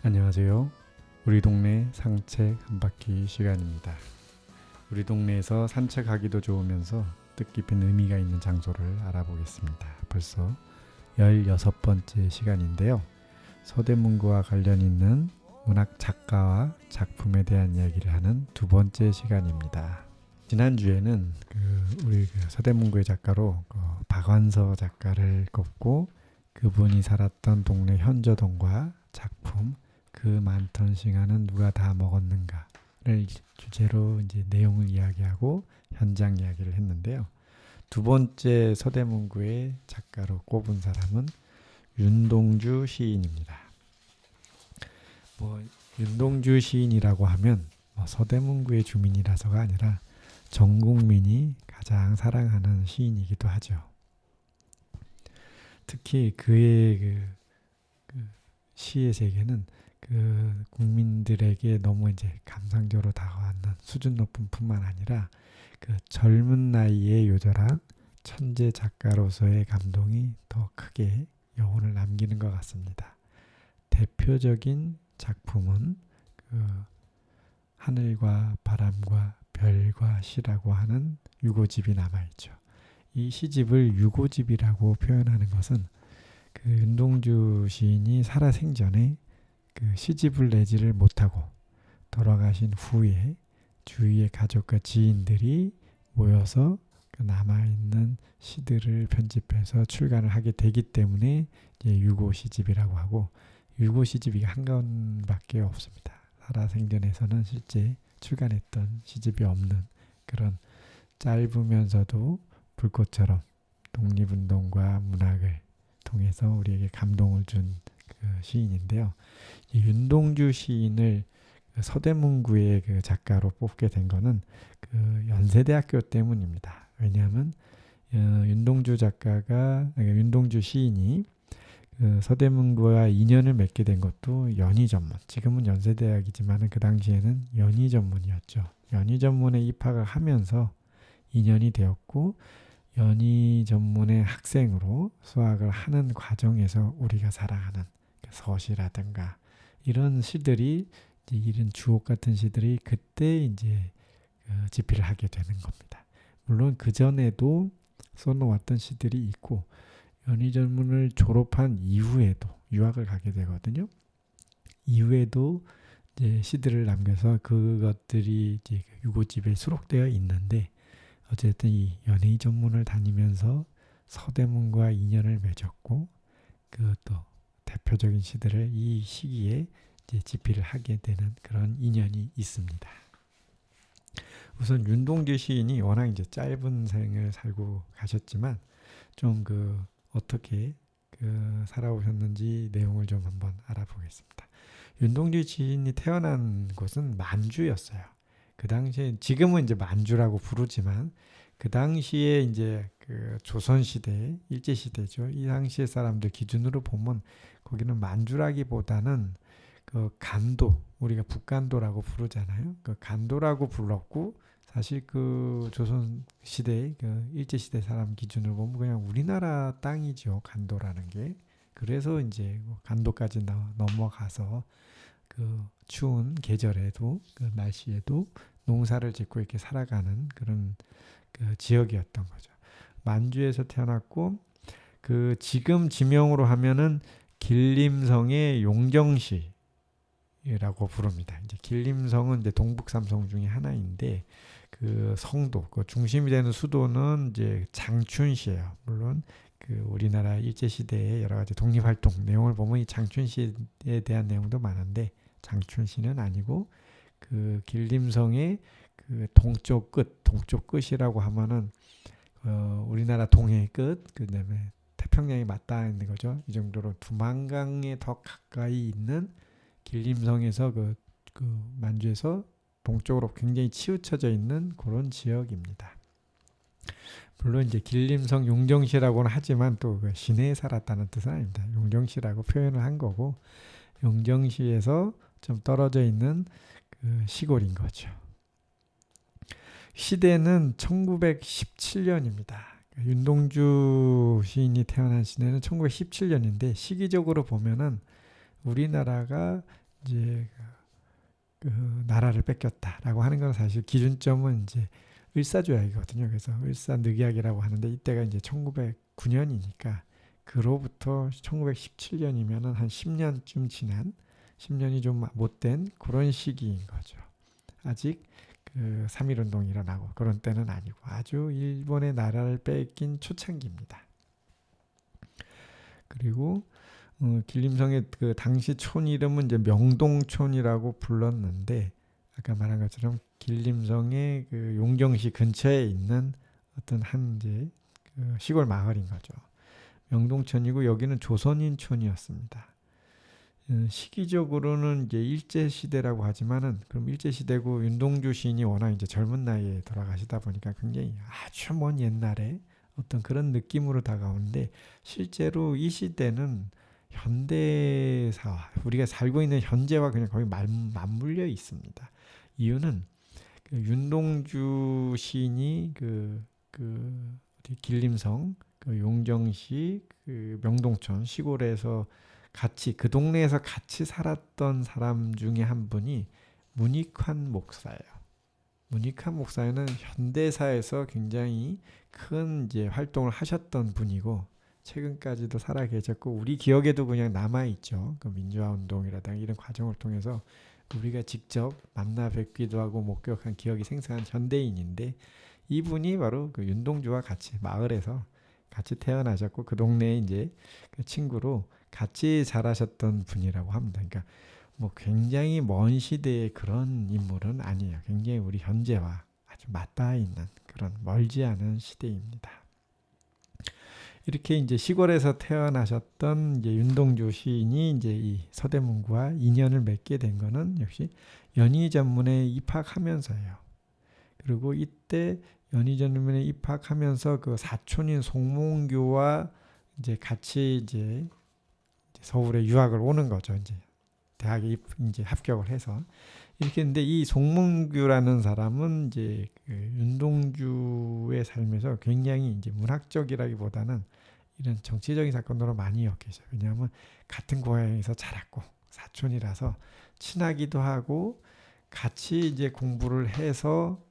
안녕하세요. 우리 동네 산책 한 바퀴 시간입니다. 우리 동네에서 산책하기도 좋으면서 뜻깊은 의미가 있는 장소를 알아보겠습니다. 벌써 16번째 시간인데요. 서대문구와 관련 있는 문학 작가와 작품에 대한 이야기를 하는 두 번째 시간입니다. 지난주에는 우리 서대문구의 작가로 박완서 작가를 꼽고 그분이 살았던 동네 현저동과 작품 그 많던 시간은 누가 다 먹었는가를 주제로 이제 내용을 이야기하고 현장 이야기를 했는데요. 두 번째 서대문구의 작가로 꼽은 사람은 윤동주 시인입니다. 윤동주 시인이라고 하면 서대문구의 주민이라서가 아니라 전 국민이 가장 사랑하는 시인이기도 하죠. 특히 그의 시의 세계는 국민들에게 너무 이제 감상적으로 다가왔는 수준 높은 뿐만 아니라 젊은 나이에 요절한 천재 작가로서의 감동이 더 크게 여운을 남기는 것 같습니다. 대표적인 작품은 하늘과 바람과 별과 시라고 하는 유고집이 남아있죠. 이 시집을 유고집이라고 표현하는 것은 윤동주 시인이 살아생전에 시집을 내지를 못하고 돌아가신 후에 주위의 가족과 지인들이 모여서 남아있는 시들을 편집해서 출간을 하게 되기 때문에 이제 유고 시집이라고 하고, 유고 시집이 한 권밖에 없습니다. 살아생전에서는 실제 출간했던 시집이 없는 그런 짧으면서도 불꽃처럼 독립운동과 문학을 통해서 우리에게 감동을 준 시인인데요. 윤동주 시인을 서대문구의 작가로 뽑게 된 거는 연세대학교 때문입니다. 왜냐하면 윤동주 시인이 서대문구와 인연을 맺게 된 것도 연희전문, 지금은 연세대학이지만 그 당시에는 연희전문이었죠. 연희전문에 입학을 하면서 인연이 되었고, 연희전문의 학생으로 수학을 하는 과정에서 우리가 사랑하는 서시라든가 이런 시들이, 이런 주옥 같은 시들이 그때 이제 집필을 하게 되는 겁니다. 물론 그 전에도 써놓았던 시들이 있고, 연희전문을 졸업한 이후에도 유학을 가게 되거든요. 이후에도 이제 시들을 남겨서 그것들이 이제 유고집에 수록되어 있는데, 어쨌든 이 연희전문을 다니면서 서대문과 인연을 맺었고, 또 대표적인 시들을 이 시기에 이제 집필을 하게 되는 그런 인연이 있습니다. 우선 윤동주 시인이 워낙 이제 짧은 생을 살고 가셨지만 좀 어떻게 살아오셨는지 내용을 좀 한번 알아보겠습니다. 윤동주 시인이 태어난 곳은 만주였어요. 그 당시에, 지금은 이제 만주라고 부르지만 그 당시에 이제 조선시대, 일제시대죠. 이 당시의 사람들 기준으로 보면 거기는 만주라기보다는 간도, 우리가 북간도라고 부르잖아요. 간도라고 불렀고, 사실 조선시대, 일제시대 사람 기준으로 보면 그냥 우리나라 땅이죠. 간도라는 게. 그래서 이제 간도까지 넘어가서 추운 계절에도, 날씨에도 농사를 짓고 이렇게 살아가는 그런 지역이었던 거죠. 만주에서 태어났고, 지금 지명으로 하면은 길림성의 용정시라고 부릅니다. 이제 길림성은 이제 동북 삼성 중에 하나인데, 성도, 중심이 되는 수도는 이제 장춘시예요. 물론 우리나라 일제시대의 여러 가지 독립활동 내용을 보면 이 장춘시에 대한 내용도 많은데, 장춘시는 아니고 길림성의 동쪽 끝이라고 하면은 우리나라 동해 끝, 그다음에 태평양이 맞닿아 있는 거죠. 이 정도로 두만강에 더 가까이 있는 길림성에서 만주에서 동쪽으로 굉장히 치우쳐져 있는 그런 지역입니다. 물론 이제 길림성 용정시라고는 하지만 또 시내에 살았다는 뜻은 아닙니다. 용정시라고 표현을 한 거고, 용정시에서 좀 떨어져 있는 시골인 거죠. 시대는 1917년입니다. 윤동주 시인이 태어난 시대는 1917년인데, 시기적으로 보면은 우리나라가 이제 그 나라를 뺏겼다라고 하는 건 사실 기준점은 이제 을사조약이거든요. 그래서 을사늑약이라고 하는데 이때가 이제 1909년이니까 그로부터 1917년이면은 한 10년쯤 지난 10년이 좀 못된 그런 시기인 거죠. 아직 그 3.1운동이 일어나고 그런 때는 아니고 아주 일본의 나라를 뺏긴 초창기입니다. 그리고 길림성의 그 당시 촌 이름은 이제 명동촌이라고 불렀는데 아까 말한 것처럼 길림성의 그 용정시 근처에 있는 어떤 한 이제 그 시골 마을인 거죠. 명동촌이고 여기는 조선인촌이었습니다. 시기적으로는 이제 일제 시대라고 하지만은 그럼 일제 시대고 윤동주 시인이 워낙 이제 젊은 나이에 돌아가시다 보니까 굉장히 아주 먼 옛날에 어떤 그런 느낌으로 다가오는데 실제로 이 시대는 현대사와 우리가 살고 있는 현재와 그냥 거의 맞물려 있습니다. 이유는 그 윤동주 시인이 어디 길림성 그 용정시 그 명동촌 시골에서 같이 그 동네에서 같이 살았던 사람 중에 한 분이 문익환 목사예요. 문익환 목사는 현대사에서 굉장히 큰 이제 활동을 하셨던 분이고 최근까지도 살아 계셨고 우리 기억에도 그냥 남아 있죠. 그 민주화 운동이라든가 이런 과정을 통해서 우리가 직접 만나 뵙기도 하고 목격한 기억이 생생한 현대인인데 이분이 바로 그 윤동주와 같이 마을에서 같이 태어나셨고 그 동네에 이제 그 친구로 같이 자라셨던 분이라고 합니다. 그러니까 뭐 굉장히 먼 시대의 그런 인물은 아니에요. 굉장히 우리 현재와 아주 맞닿아 있는 그런 멀지 않은 시대입니다. 이렇게 이제 시골에서 태어나셨던 이제 윤동주 시인이 이제 이 서대문구와 인연을 맺게 된 거는 역시 연희전문에 입학하면서예요. 그리고 이때 연희전문에 입학하면서 그 사촌인 송몽규와 이제 같이 이제 서울에 유학을 오는 거죠. 이제 대학에 이제 합격을 해서 이렇게 했는데 이 송몽규라는 사람은 이제 그 윤동주의 삶에서 굉장히 이제 문학적이라기보다는 이런 정치적인 사건으로 많이 엮여져요. 왜냐하면 같은 고향에서 자랐고 사촌이라서 친하기도 하고 같이 이제 공부를 해서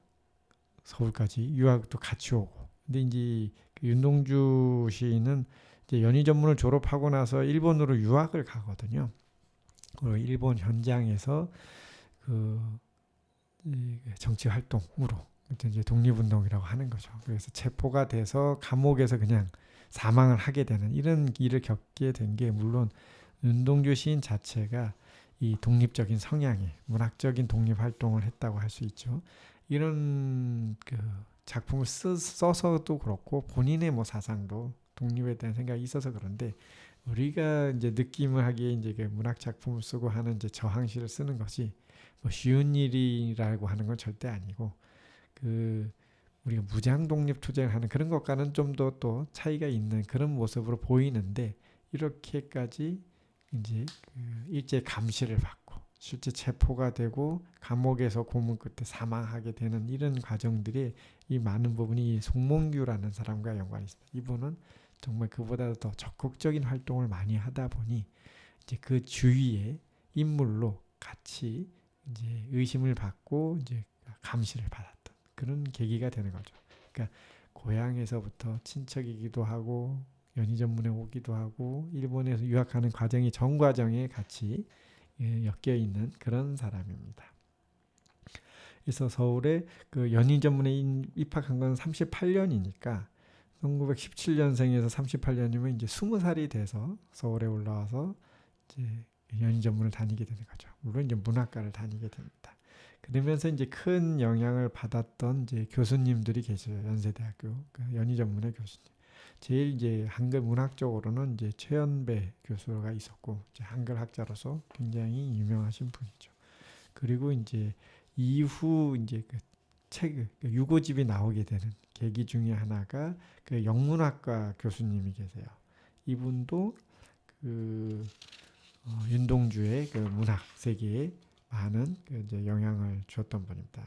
서울까지 유학도 같이 오고. 근데 이제 그 윤동주 시인은 이제 연희전문을 졸업하고 나서 일본으로 유학을 가거든요. 그리고 일본 현장에서 그 정치 활동으로 이제 독립운동이라고 하는 거죠. 그래서 체포가 돼서 감옥에서 그냥 사망을 하게 되는 이런 일을 겪게 된 게 물론 윤동주 시인 자체가 이 독립적인 성향의 문학적인 독립 활동을 했다고 할 수 있죠. 이런 그 작품을 써서도 그렇고 본인의 뭐 사상도 독립에 대한 생각이 있어서 그런데 우리가 이제 느낌을 하기에 이제 그 문학 작품을 쓰고 하는 이제 저항시를 쓰는 것이 뭐 쉬운 일이라고 하는 건 절대 아니고 그 우리가 무장 독립 투쟁을 하는 그런 것과는 좀 더 또 차이가 있는 그런 모습으로 보이는데 이렇게까지 이제 그 일제 감시를 받고 실제 체포가 되고 감옥에서 고문 끝에 사망하게 되는 이런 과정들이 이 많은 부분이 이 송몽규라는 사람과 연관이 있습니다. 이분은 정말 그보다 더 적극적인 활동을 많이 하다 보니 이제 그 주위의 인물로 같이 이제 의심을 받고 이제 감시를 받았던 그런 계기가 되는 거죠. 그러니까 고향에서부터 친척이기도 하고 연희전문에 오기도 하고 일본에서 유학하는 과정이 전 과정에 같이 엮여 있는 그런 사람입니다. 그래서 서울에 그 연희전문에 입학한 건 38년이니까 1917년생에서 38년이면 이제 20살이 돼서 서울에 올라와서 이제 연희전문을 다니게 되는 거죠. 물론 이제 문학과를 다니게 됩니다. 그러면서 이제 큰 영향을 받았던 이제 교수님들이 계셔요. 연세대학교 그 연희전문의 교수님. 제일 이제 한글 문학적으로는 이제 최연배 교수가 있었고 이제 한글 학자로서 굉장히 유명하신 분이죠. 그리고 이제 이후 이제 그 책 유고집이 나오게 되는 계기 중에 하나가 그 영문학과 교수님이 계세요. 이분도 그 윤동주의 그 문학 세계에 많은 그 이제 영향을 주었던 분입니다.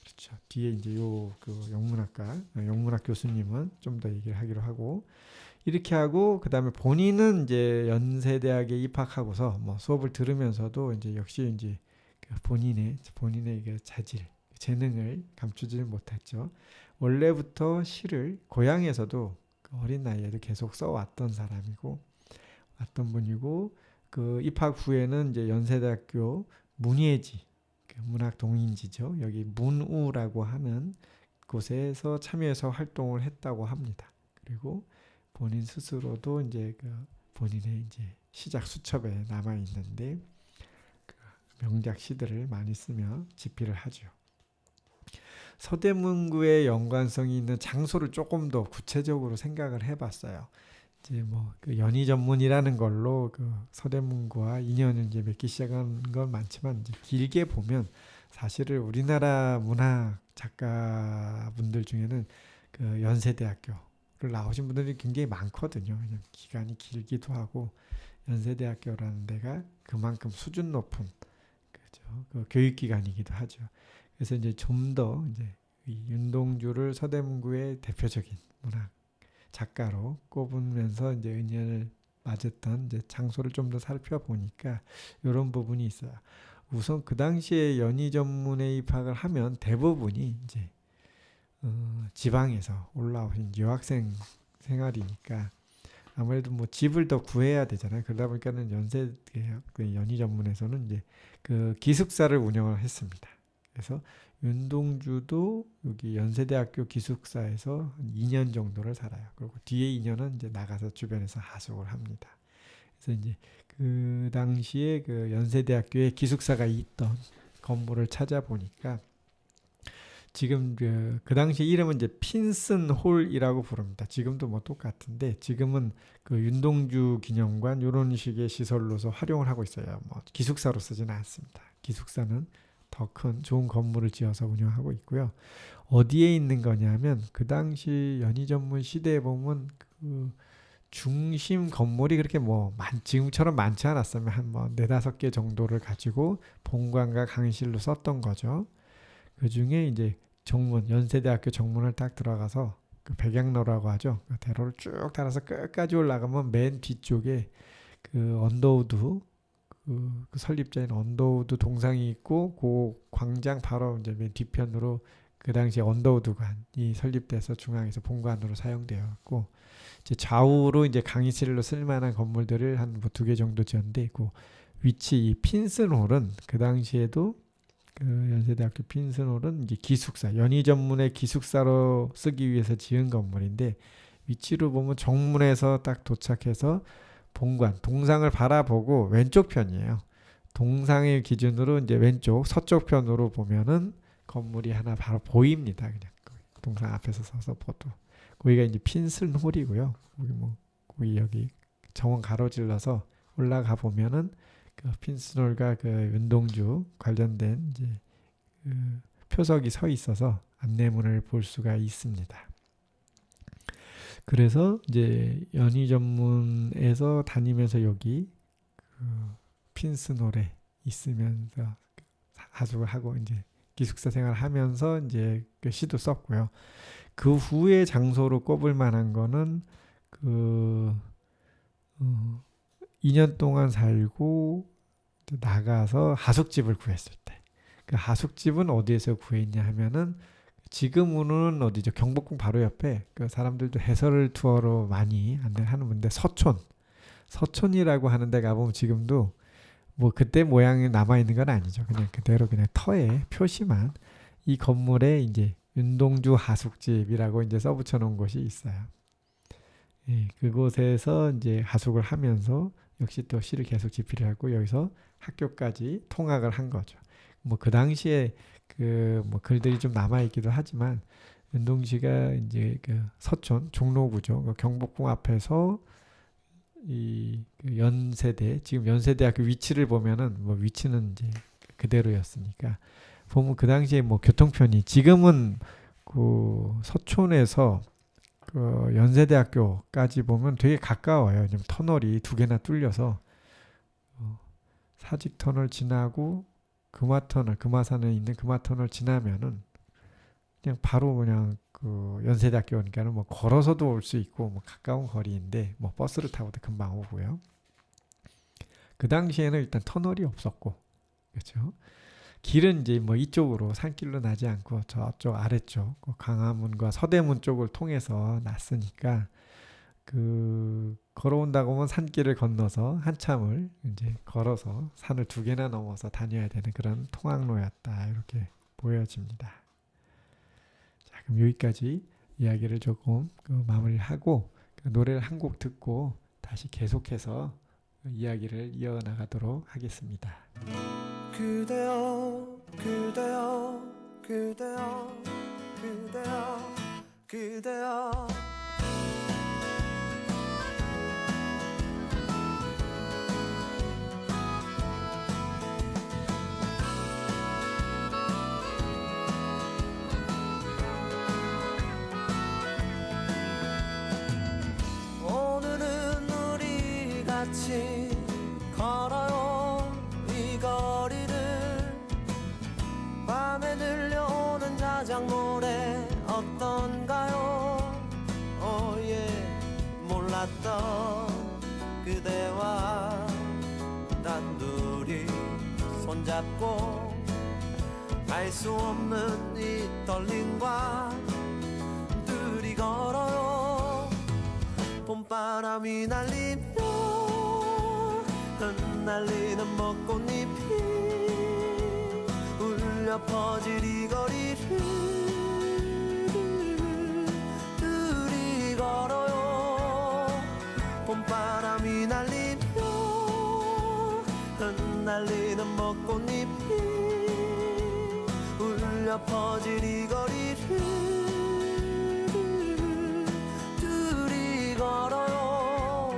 그렇죠. 뒤에 이제 요 그 영문학 교수님은 좀 더 얘기를 하기로 하고 이렇게 하고 그다음에 본인은 이제 연세대학에 입학하고서 뭐 수업을 들으면서도 이제 역시 이제 그 본인의 그 자질, 재능을 감추지 못했죠. 원래부터 시를 고향에서도 그 어린 나이에도 계속 써왔던 사람이고 왔던 분이고 그 입학 후에는 이제 연세대학교 문예지, 그 문학 동인지죠. 여기 문우라고 하는 곳에서 참여해서 활동을 했다고 합니다. 그리고 본인 스스로도 이제 그 본인의 이제 시작 수첩에 남아 있는데 그 명작 시들을 많이 쓰며 집필을 하죠. 서대문구의 연관성이 있는 장소를 조금 더 구체적으로 생각을 해봤어요. 이제 뭐 그 연희 전문이라는 걸로 그 서대문구와 인연을 이제 맺기 시작한 건 많지만 이제 길게 보면 사실은 우리나라 문학 작가분들 중에는 그 연세대학교를 나오신 분들이 굉장히 많거든요. 그냥 기간이 길기도 하고 연세대학교라는 데가 그만큼 수준 높은 그죠? 그 교육기관이기도 하죠. 그래서 이제 좀 더 이제 이 윤동주를 서대문구의 대표적인 문학 작가로 꼽으면서 이제 인연을 맞았던 이제 장소를 좀 더 살펴보니까 이런 부분이 있어요. 우선 그 당시에 연희 전문에 입학을 하면 대부분이 이제 지방에서 올라오신 유학생 생활이니까 아무래도 뭐 집을 더 구해야 되잖아요. 그러다 보니까는 연희 전문에서는 이제 그 기숙사를 운영을 했습니다. 그래서 윤동주도 여기 연세대학교 기숙사에서 한 2년 정도를 살아요. 그리고 뒤에 2년은 이제 나가서 주변에서 하숙을 합니다. 그래서 이제 그 당시에 그 연세대학교에 기숙사가 있던 건물을 찾아보니까 지금 그 당시 이름은 이제 핀슨홀이라고 부릅니다. 지금도 뭐 똑같은데 지금은 그 윤동주 기념관 이런 식의 시설로서 활용을 하고 있어요. 뭐 기숙사로 쓰지는 않습니다. 기숙사는 더 큰 좋은 건물을 지어서 운영하고 있고요. 어디에 있는 거냐면 그 당시 연희 전문 시대에 보면 그 중심 건물이 그렇게 뭐 지금처럼 많지 않았으면 한 뭐 4-5개 정도를 가지고 본관과 강의실로 썼던 거죠. 그 중에 이제 정문, 연세대학교 정문을 딱 들어가서 그 백양로라고 하죠. 그 대로를 쭉 따라서 끝까지 올라가면 맨 뒤쪽에 그 언더우드 그 설립자인 언더우드 동상이 있고 그 광장 바로 이제 맨 뒤편으로 그 당시에 언더우드관이 설립돼서 중앙에서 본관으로 사용되었고 이제 좌우로 이제 강의실로 쓸만한 건물들을 한 뭐 2개 정도 지었는데 그 위치 이 핀슨홀은 그 당시에도 그 연세대학교 핀슨홀은 이제 기숙사 연희 전문의 기숙사로 쓰기 위해서 지은 건물인데 위치로 보면 정문에서 딱 도착해서 본관 동상을 바라보고 왼쪽 편이에요. 동상의 기준으로 이제 왼쪽 서쪽 편으로 보면은 건물이 하나 바로 보입니다. 그냥 동상 앞에서 서서 봐도 거기가 이제 핀슨홀이고요. 거기 여기 정원 가로질러서 올라가 보면은 그 핀슨홀과 그 윤동주 관련된 이제 그 표석이 서 있어서 안내문을 볼 수가 있습니다. 그래서 이제 연희 전문에서 다니면서 여기 그 핀슨홀에 있으면서 하숙을 하고 이제 기숙사 생활을 하면서 이제 그 시도 썼고요. 그 후에 장소로 꼽을 만한 거는 그 2년 동안 살고 나가서 하숙집을 구했을 때. 그 하숙집은 어디에서 구했냐 하면은 지금은 어디죠? 경복궁 바로 옆에 그 사람들도 해설 투어로 많이 안내를 하는 건데 서촌이라고 하는 데 가보면 지금도 뭐 그때 모양이 남아 있는 건 아니죠. 그냥 그대로 그냥 터에 표시만 이 건물에 이제 윤동주 하숙집이라고 이제 써붙여 놓은 곳이 있어요. 예, 그곳에서 이제 하숙을 하면서 역시 또 시를 계속 집필을 하고 여기서 학교까지 통학을 한 거죠. 뭐 그 당시에 그 뭐 글들이 좀 남아 있기도 하지만 윤동주가 이제 그 서촌 종로구죠. 그 경복궁 앞에서 이 연세대 지금 연세대학교 위치를 보면은 뭐 위치는 이제 그대로였으니까 보면 그 당시에 뭐 교통편이 지금은 그 서촌에서 그 연세대학교까지 보면 되게 가까워요. 왜냐면 터널이 2개나 뚫려서 사직터널 지나고 금화산에 있는 금화터널 지나면은 그냥 바로 그냥 그 연세대학교 오니까는 뭐 걸어서도 올 수 있고 뭐 가까운 거리인데 뭐 버스를 타고도 금방 오고요. 그 당시에는 일단 터널이 없었고, 그렇죠. 길은 이제 뭐 이쪽으로 산길로 나지 않고 저쪽 아래쪽 그 광화문과 서대문 쪽을 통해서 났으니까 그 걸어온다고 하면 산길을 건너서 한참을 이제 걸어서 산을 2개나 넘어서 다녀야 되는 그런 통학로였다, 이렇게 보여집니다. 자, 그럼 여기까지 이야기를 조금 마무리하고 노래를 한 곡 듣고 다시 계속해서 이야기를 이어나가도록 하겠습니다. 그대여 그대여 그대여 그대여 그대여 오늘은 우리 같이 걸어요 이 거리를 밤에 들려오는 자작 노래 어떤가요 몰랐던 그대와 단둘이 손잡고 알 수 없는 이 떨림과 둘이 걸어요 봄바람이 날리며 흩날리는 벚꽃잎이 울려 퍼질 이 거리를 둘이 걸어요 봄바람이 날리며 흩날리는 벚꽃잎이 울려 퍼질 이 거리를 둘이 걸어요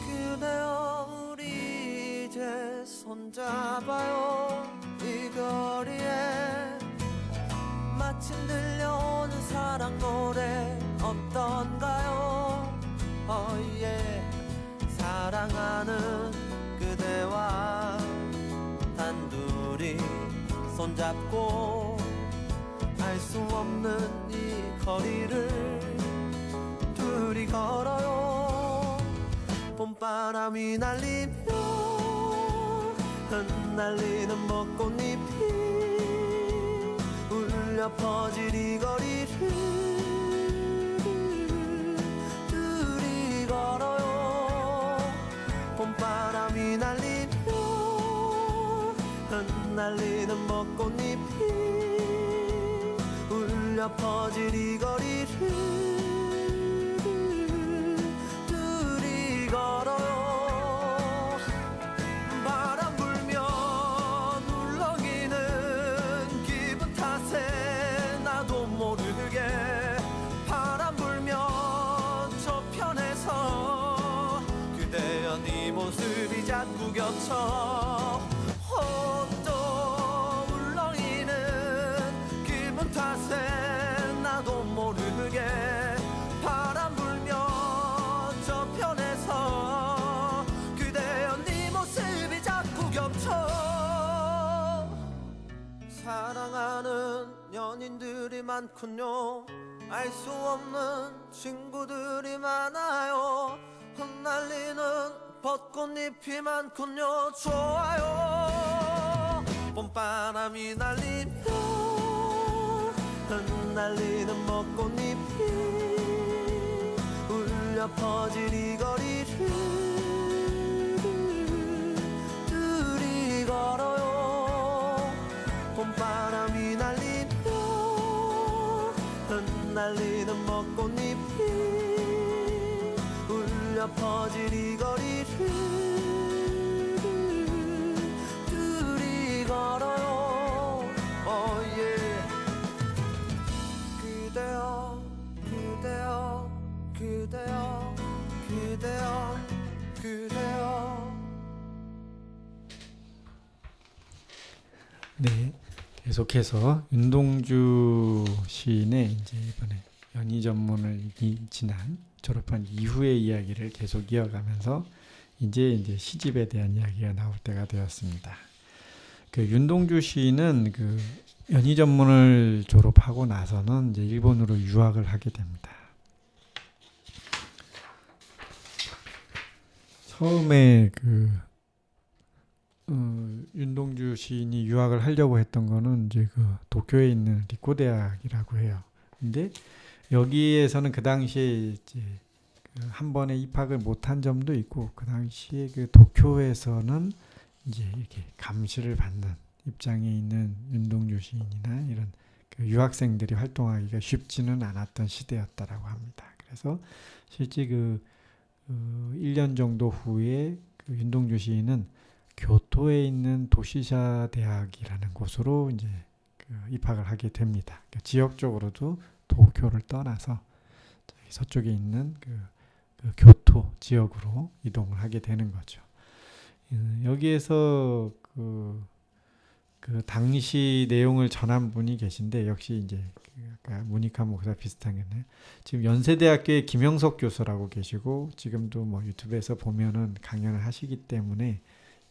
그대여 우리 이제 손잡아요 이 거리에 마침 들려오는 사랑 노래 어떤가요 사랑하는 그대와 단둘이 손잡고 알 수 없는 이 거리를 둘이 걸어요 봄바람이 날리며 흩날리는 벚꽃잎이 울려 퍼질 이 거리를 둘이 걸어요 봄바람이 날리며 흩날리는 벚꽃잎이 울려 퍼질 이 거리를 둘이 걸어요 바람 불면 울렁이는 기분 탓에 나도 모르게 바람 불면 저편에서 그대여 네 모습이 자꾸 겹쳐 또 울렁이는 기분 탓에 나도 모르게 바람 불면 저편에서 그대여 네 모습이 자꾸 겹쳐 사랑하는 연인들이 많군요 알 수 없는 친구들이 많아요 흩날리는 벚꽃잎이 많군요 좋아요 봄바람이 날리며 흩날리는 벚꽃잎이 울려 퍼질 이 거리를 둘이 걸어요 봄바람이 날리며 흩날리는 벚꽃잎이 울려 퍼질 이 거리를 둘이 걸어요 그대여 그대여 그대여 그대여 그대여 네, 계속해서 윤동주 시인의 이제 이번에 연희 전문을 지난 졸업한 이후의 이야기를 계속 이어가면서 이제 시집에 대한 이야기가 나올 때가 되었습니다. 그 윤동주 시인은 그 연희 전문을 졸업하고 나서는 이제 일본으로 유학을 하게 됩니다. 처음에 윤동주 시인이 유학을 하려고 했던 거는 이제 그 도쿄에 있는 리코 대학이라고 해요. 근데 여기에서는 그 당시에 이제 한 번에 입학을 못한 점도 있고, 그 당시에 그 도쿄에서는 이제 이렇게 감시를 받는 입장에 있는 윤동주 시인이나 이런 그 유학생들이 활동하기가 쉽지는 않았던 시대였다라고 합니다. 그래서 실제 1년 정도 후에 그 윤동주 시인은 교토에 있는 도시샤 대학이라는 곳으로 이제 입학을 하게 됩니다. 그러니까 지역적으로도 도쿄를 떠나서 서쪽에 있는 그 교토 지역으로 이동을 하게 되는 거죠. 여기에서 그 당시 내용을 전한 분이 계신데, 역시 이제 아까 문익환 목사 비슷한 게네. 지금 연세대학교의 김영석 교수라고 계시고, 지금도 뭐 유튜브에서 보면은 강연을 하시기 때문에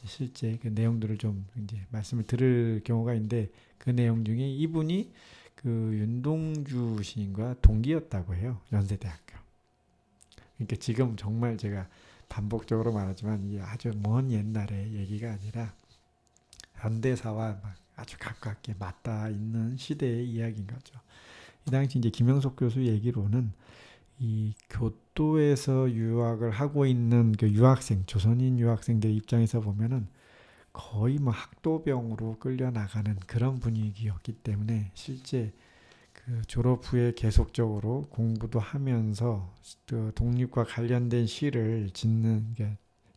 실제 그 내용들을 좀 이제 말씀을 들을 경우가 있는데, 그 내용 중에 이분이 그 윤동주 시인과 동기였다고 해요. 연세대학교. 그러니까 지금 정말 제가 반복적으로 말하지만 이 아주 먼 옛날의 얘기가 아니라 현대사와 막 아주 가깝게 맞닿아 있는 시대의 이야기인 거죠. 이 당시 이제 김영석 교수 얘기로는 이 교토에서 유학을 하고 있는 그 유학생, 조선인 유학생들 입장에서 보면은 거의 뭐 학도병으로 끌려나가는 그런 분위기였기 때문에, 실제 그 졸업 후에 계속적으로 공부도 하면서 또 독립과 관련된 시를 짓는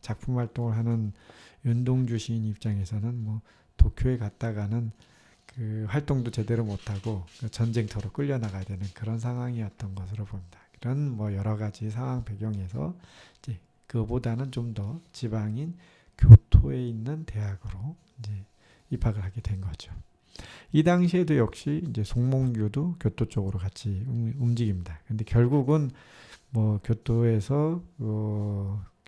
작품 활동을 하는 윤동주 시인 입장에서는 뭐 도쿄에 갔다가는 그 활동도 제대로 못하고 전쟁터로 끌려나가야 되는 그런 상황이었던 것으로 봅니다. 그런 뭐 여러 가지 상황 배경에서 이제 그보다는 좀 더 지방인 교토에 있는 대학으로 이제 입학을 하게 된 거죠. 이 당시에도 역시 이제 송몽규도 교토 쪽으로 같이 움직입니다. 근데 결국은 뭐 교토에서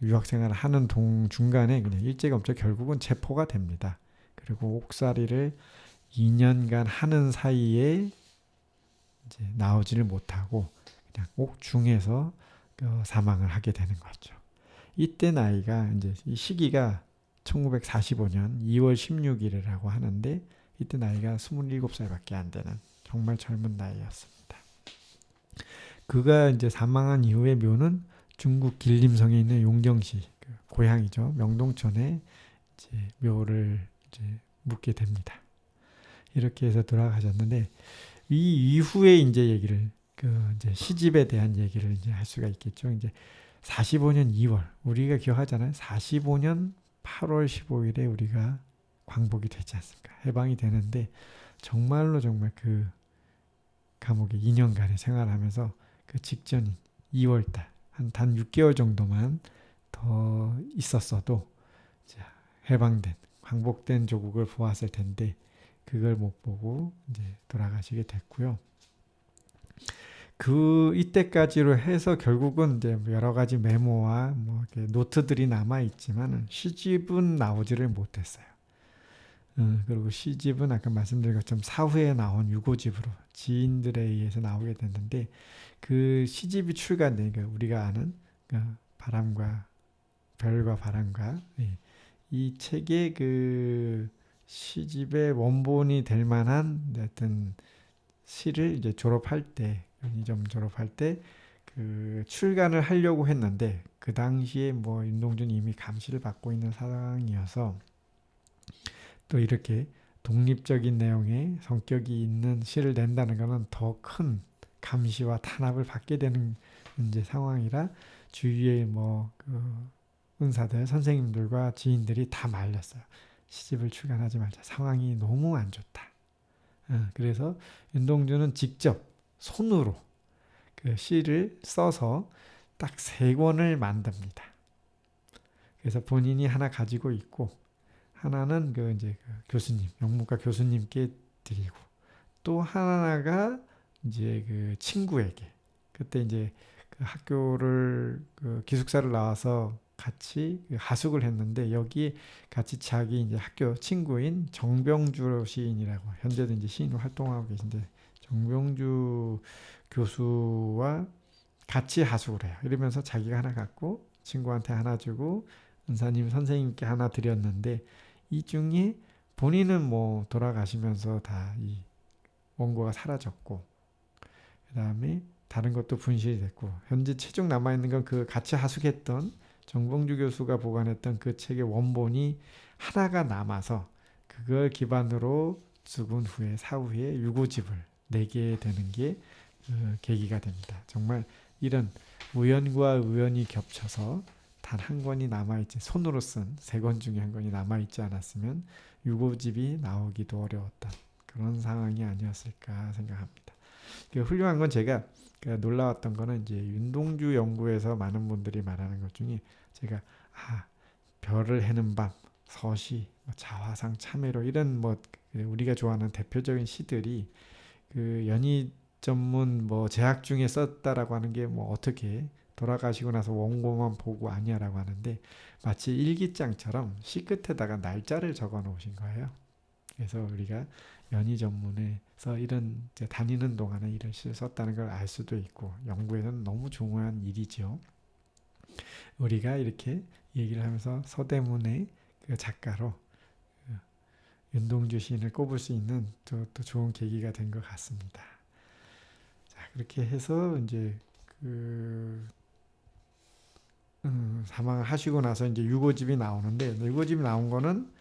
유학생활을 하는 중간에 그냥 일제가 없죠. 결국은 체포가 됩니다. 그리고 옥살이를 2년간 하는 사이에 이제 나오지를 못하고 그냥 옥중에서 사망을 하게 되는 거죠. 이때 나이가 이제 이 시기가 1945년 2월 16일이라고 하는데, 이때 나이가 27살밖에 안 되는 정말 젊은 나이였습니다. 그가 이제 사망한 이후의 묘는 중국 길림성에 있는 용정시, 고향이죠. 명동천에 이제 묘를 이제 묻게 됩니다. 이렇게 해서 돌아가셨는데, 이 이후에 이제 얘기를 이제 시집에 대한 얘기를 이제 할 수가 있겠죠. 이제 45년 2월, 우리가 기억하잖아요. 45년 8월 15일에 우리가 광복이 되지 않습니까? 해방이 되는데, 정말로 정말 그 감옥에 2년간의 생활하면서 그 직전인 2월달 단 6개월 정도만 더 있었어도 해방된 광복된 조국을 보았을 텐데, 그걸 못 보고 이제 돌아가시게 됐고요. 이때까지로 해서 결국은 이제 여러 가지 메모와 뭐 이렇게 노트들이 남아 있지만 시집은 나오지를 못했어요. 그리고 시집은 아까 말씀드린 것처럼 사후에 나온 유고집으로 지인들에 의해서 나오게 됐는데, 그 시집이 출간되니까 우리가 아는 바람과 별과 바람과 이 책의 그 시집의 원본이 될 만한 어떤 시를 이제 졸업할 때, 연희점 졸업할 때 그 출간을 하려고 했는데, 그 당시에 뭐 윤동주는 이미 감시를 받고 있는 상황이어서 또 이렇게 독립적인 내용의 성격이 있는 시를 낸다는 것은 더 큰 감시와 탄압을 받게 되는 이제 상황이라, 주위에 뭐 은사들, 선생님들과 지인들이 다 말렸어요. 시집을 출간하지 말자. 상황이 너무 안 좋다. 그래서 윤동주는 직접 손으로 그 시를 써서 딱 3권을 만듭니다. 그래서 본인이 하나 가지고 있고, 하나는 이제 교수님, 영문과 교수님께 드리고, 또 하나가 이제 그 친구에게, 그때 이제 그 학교를 그 기숙사를 나와서 같이 그 하숙을 했는데, 여기 같이 자기 이제 학교 친구인 정병주 시인이라고, 현재도 이제 시인으로 활동하고 계신데, 정병주 교수와 같이 하숙을 해요. 이러면서 자기가 하나 갖고 친구한테 하나 주고 은사님 선생님께 하나 드렸는데, 이 중에 본인은 뭐 돌아가시면서 다 이 원고가 사라졌고, 그 다음에 다른 것도 분실이 됐고, 현재 최종 남아있는 건 그 같이 하숙했던 정봉주 교수가 보관했던 그 책의 원본이 하나가 남아서, 그걸 기반으로 죽은 후에 사후에 유고집을 내게 되는 게 계기가 됩니다. 정말 이런 우연과 우연이 겹쳐서 단 한 권이 남아있지, 손으로 쓴 세 권 중에 한 권이 남아있지 않았으면 유고집이 나오기도 어려웠던 그런 상황이 아니었을까 생각합니다. 훌륭한 건, 제가 놀라웠던 거는 이제 윤동주 연구에서 많은 분들이 말하는 것 중에, 제가 별을 해는 밤, 서시, 자화상, 참외로, 이런 뭐 우리가 좋아하는 대표적인 시들이 그 연희 전문 뭐 재학 중에 썼다라고 하는 게 뭐 어떻게 돌아가시고 나서 원고만 보고 아니야라고 하는데, 마치 일기장처럼 시 끝에다가 날짜를 적어 놓으신 거예요. 그래서 우리가 연희 전문에서 이런 다니는 동안에 이런 시를 썼다는 걸 알 수도 있고, 연구에서는 너무 중요한 일이죠. 우리가 이렇게 얘기를 하면서 서대문의 그 작가로 윤동주 시인을 꼽을 수 있는 또 좋은 계기가 된 것 같습니다. 자, 그렇게 해서 이제 사망하시고 나서 이제 유고집이 나오는데, 유고집이 나온 거는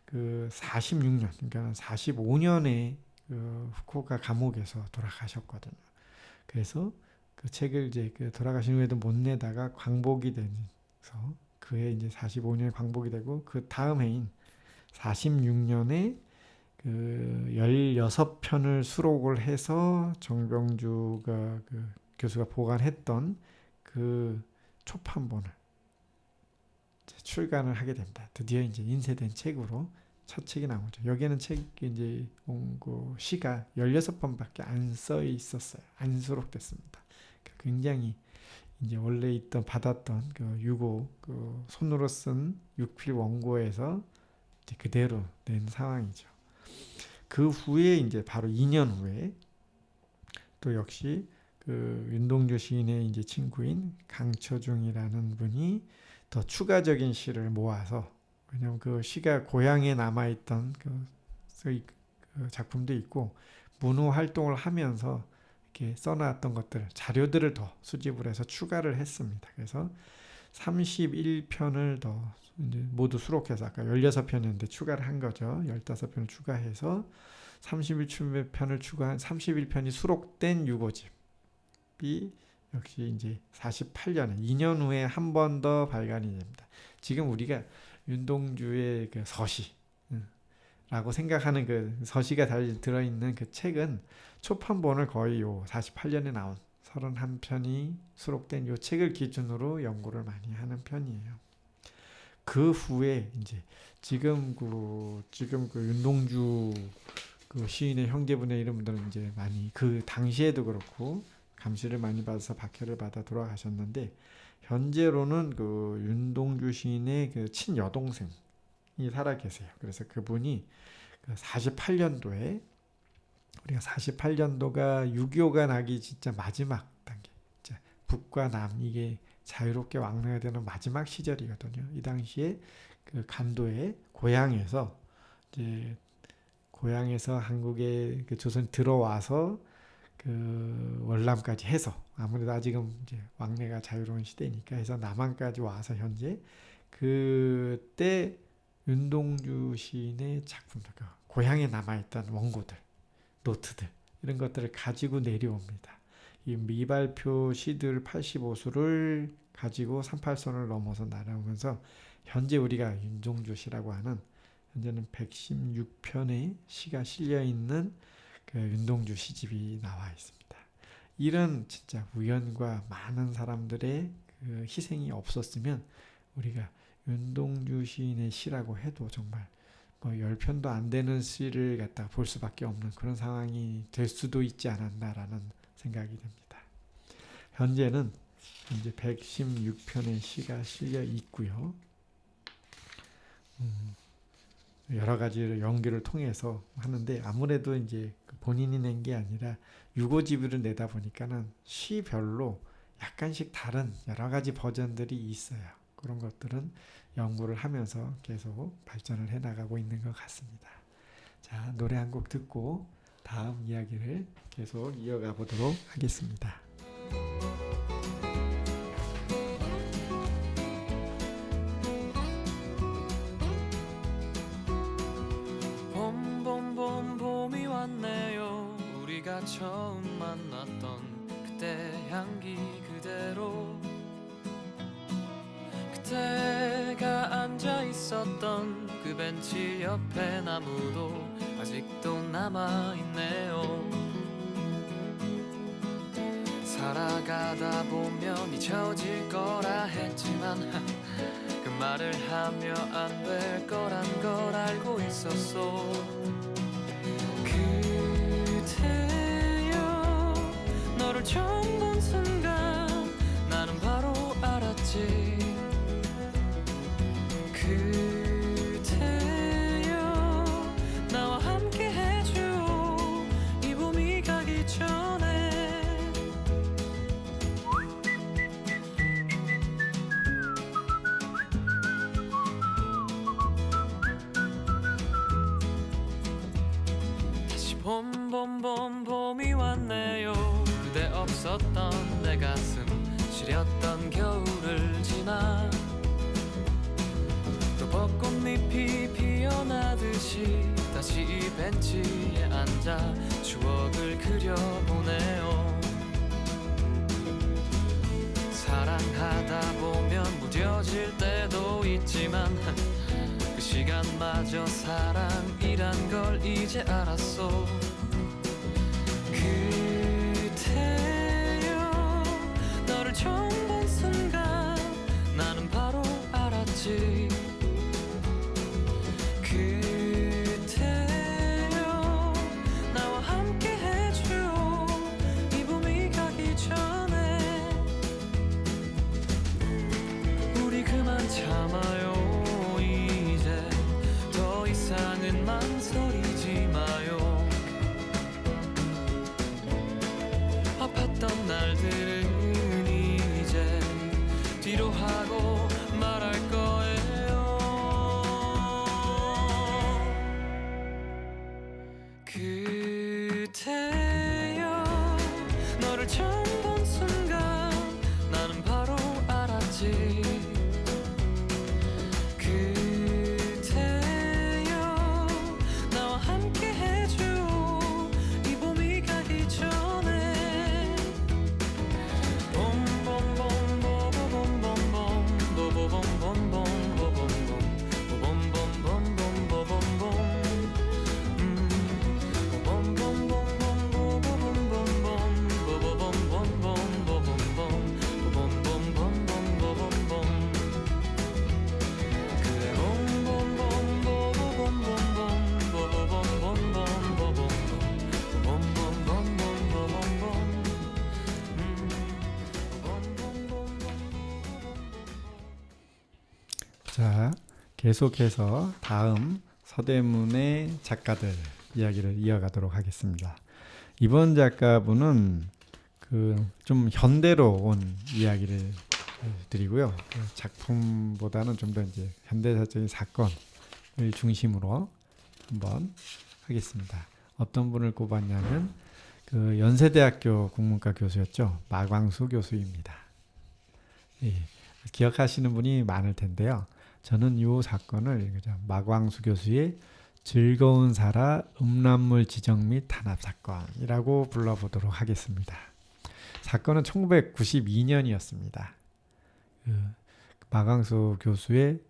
그 46년, 그러니까 45년에 그 후쿠오카 감옥에서 돌아가셨거든요. 그래서 그 책을 이제 그 돌아가신 후에도 못 내다가 광복이 돼서, 그해 이제 45년에 광복이 되고, 그 다음 해인 46년에 그 16편을 수록을 해서 정병주가 그 교수가 보관했던 그 초판본을 출간을 하게 됩니다. 드디어 이제 인쇄된 책으로 첫 책이 나오죠. 여기에는 책이 이제 원고 시가 16번밖에 안 써 있었어요. 안 수록됐습니다. 굉장히 이제 원래 받았던 그 유고, 그 손으로 쓴 육필 원고에서 이제 그대로 낸 상황이죠. 그 후에 이제 바로 2년 후에 또 역시 그 윤동주 시인의 이제 친구인 강처중이라는 분이 더 추가적인 시를 모아서, 왜냐하면 그 시가 고향에 남아있던 그 작품도 있고, 문호 활동을 하면서 이렇게 써놨던 것들, 자료들을 더 수집을 해서 추가를 했습니다. 그래서 31편을 더 이제 모두 수록해서, 아까 16편이었는데 추가를 한 거죠. 15편을 추가해서 31편을 추가한 31편이 수록된 유고집이 역시 이제 48년에 2년 후에 한 번 더 발간이 됩니다. 지금 우리가 윤동주의 그 서시라고 생각하는 그 서시가 들어있는 그 책은 초판본을 거의 요 48년에 나온 31편이 수록된 요 책을 기준으로 연구를 많이 하는 편이에요. 그 후에 이제 지금 그 윤동주 그 시인의 형제분의 이런 분들은 이제 많이 그 당시에도 그렇고 감시를 많이 받아서 박해를 받아 돌아가셨는데, 현재로는 그 윤동주 시인의 그 친여동생이 살아 계세요. 그래서 그분이 48년도에, 우리가 48년도가 6.25가 나기 진짜 마지막 단계, 진짜 북과 남 이게 자유롭게 왕래가 되는 마지막 시절이거든요. 이 당시에 그 간도의 고향에서 이제 한국에 그 조선이 들어와서 그 월남까지 해서, 아무래도 아직은 이제 왕래가 자유로운 시대니까 해서 남한까지 와서 현재 그때 윤동주 시인의 작품들, 고향에 남아있던 원고들, 노트들, 이런 것들을 가지고 내려옵니다. 이 미발표 시들 85수를 가지고 38선을 넘어서 날아오면서 현재 우리가 윤동주 시라고 하는, 현재는 116편의 시가 실려있는 그 윤동주 시집이 나와 있습니다. 이런 진짜 우연과 많은 사람들의 그 희생이 없었으면 우리가 윤동주 시인의 시라고 해도 정말 10편도 안 되는 시를 갖다 볼 수밖에 없는 그런 상황이 될 수도 있지 않았나라는 생각이 듭니다. 현재는 이제 116편의 시가 실려 있고요. 여러 가지 연기를 통해서 하는데 아무래도 이제 본인이 낸 게 아니라 유고집을 내다 보니까는 시별로 약간씩 다른 여러 가지 버전들이 있어요. 그런 것들은 연구를 하면서 계속 발전을 해 나가고 있는 것 같습니다. 자, 노래 한 곡 듣고 다음 이야기를 계속 이어가 보도록 하겠습니다. 봄이 왔네요. 우리가 처음 만났던 그때 향기 그대로, 그때가 앉아 있었던 그 벤치 옆에 나무도 아직도 남아있네요. 살아가다 보면 잊혀질 거라 했지만 그 말을 하며 안 될 거란 걸 알고 있었어. 그대여 너를 처음 본 순간 나는 바로 알았지. 그대여 나와 함께 해줘 이 봄이 가기 전에. 다시 봄이 왔네요. 그대 없었던 내 가슴 시렸던 겨울을 지나 또 벚꽃잎이 피어나듯이 다시 이 벤치에 앉아 추억을 그려보네요. 사랑하다 보면 무뎌질 때도 있지만 그 시간마저 사랑이란 걸 이제 알았어. 그대여 너를 처음 본 순간 나는 바로 알았지. 그대여 나와 함께 해줘 이 봄이 가기 전에. 우리 그만 참아요. 이제 더 이상은 망설이지 마요. 아팠던 날들은 이제 뒤로 하고 말할 거예요. 그대여 너를 처음 본 순간 나는 바로 알았지. 그대여 나와 함께 해줘 이 봄이 가기 전에. 자, 계속해서 다음 서대문의 작가들 이야기를 이어가도록 하겠습니다. 이번 작가분은 좀 현대로 온 이야기를 드리고요. 작품보다는 좀 더 이제 현대사적인 사건을 중심으로 한번 하겠습니다. 어떤 분을 꼽았냐면 연세대학교 국문과 교수였죠. 마광수 교수입니다. 예, 기억하시는 분이 많을 텐데요. 저는 이 사건을 마광수 교수의 즐거운 살아 음란물 지정 및 탄압 사건이라고 불러보도록 하겠습니다. 사건은 1992년이었습니다. 마광수 교수의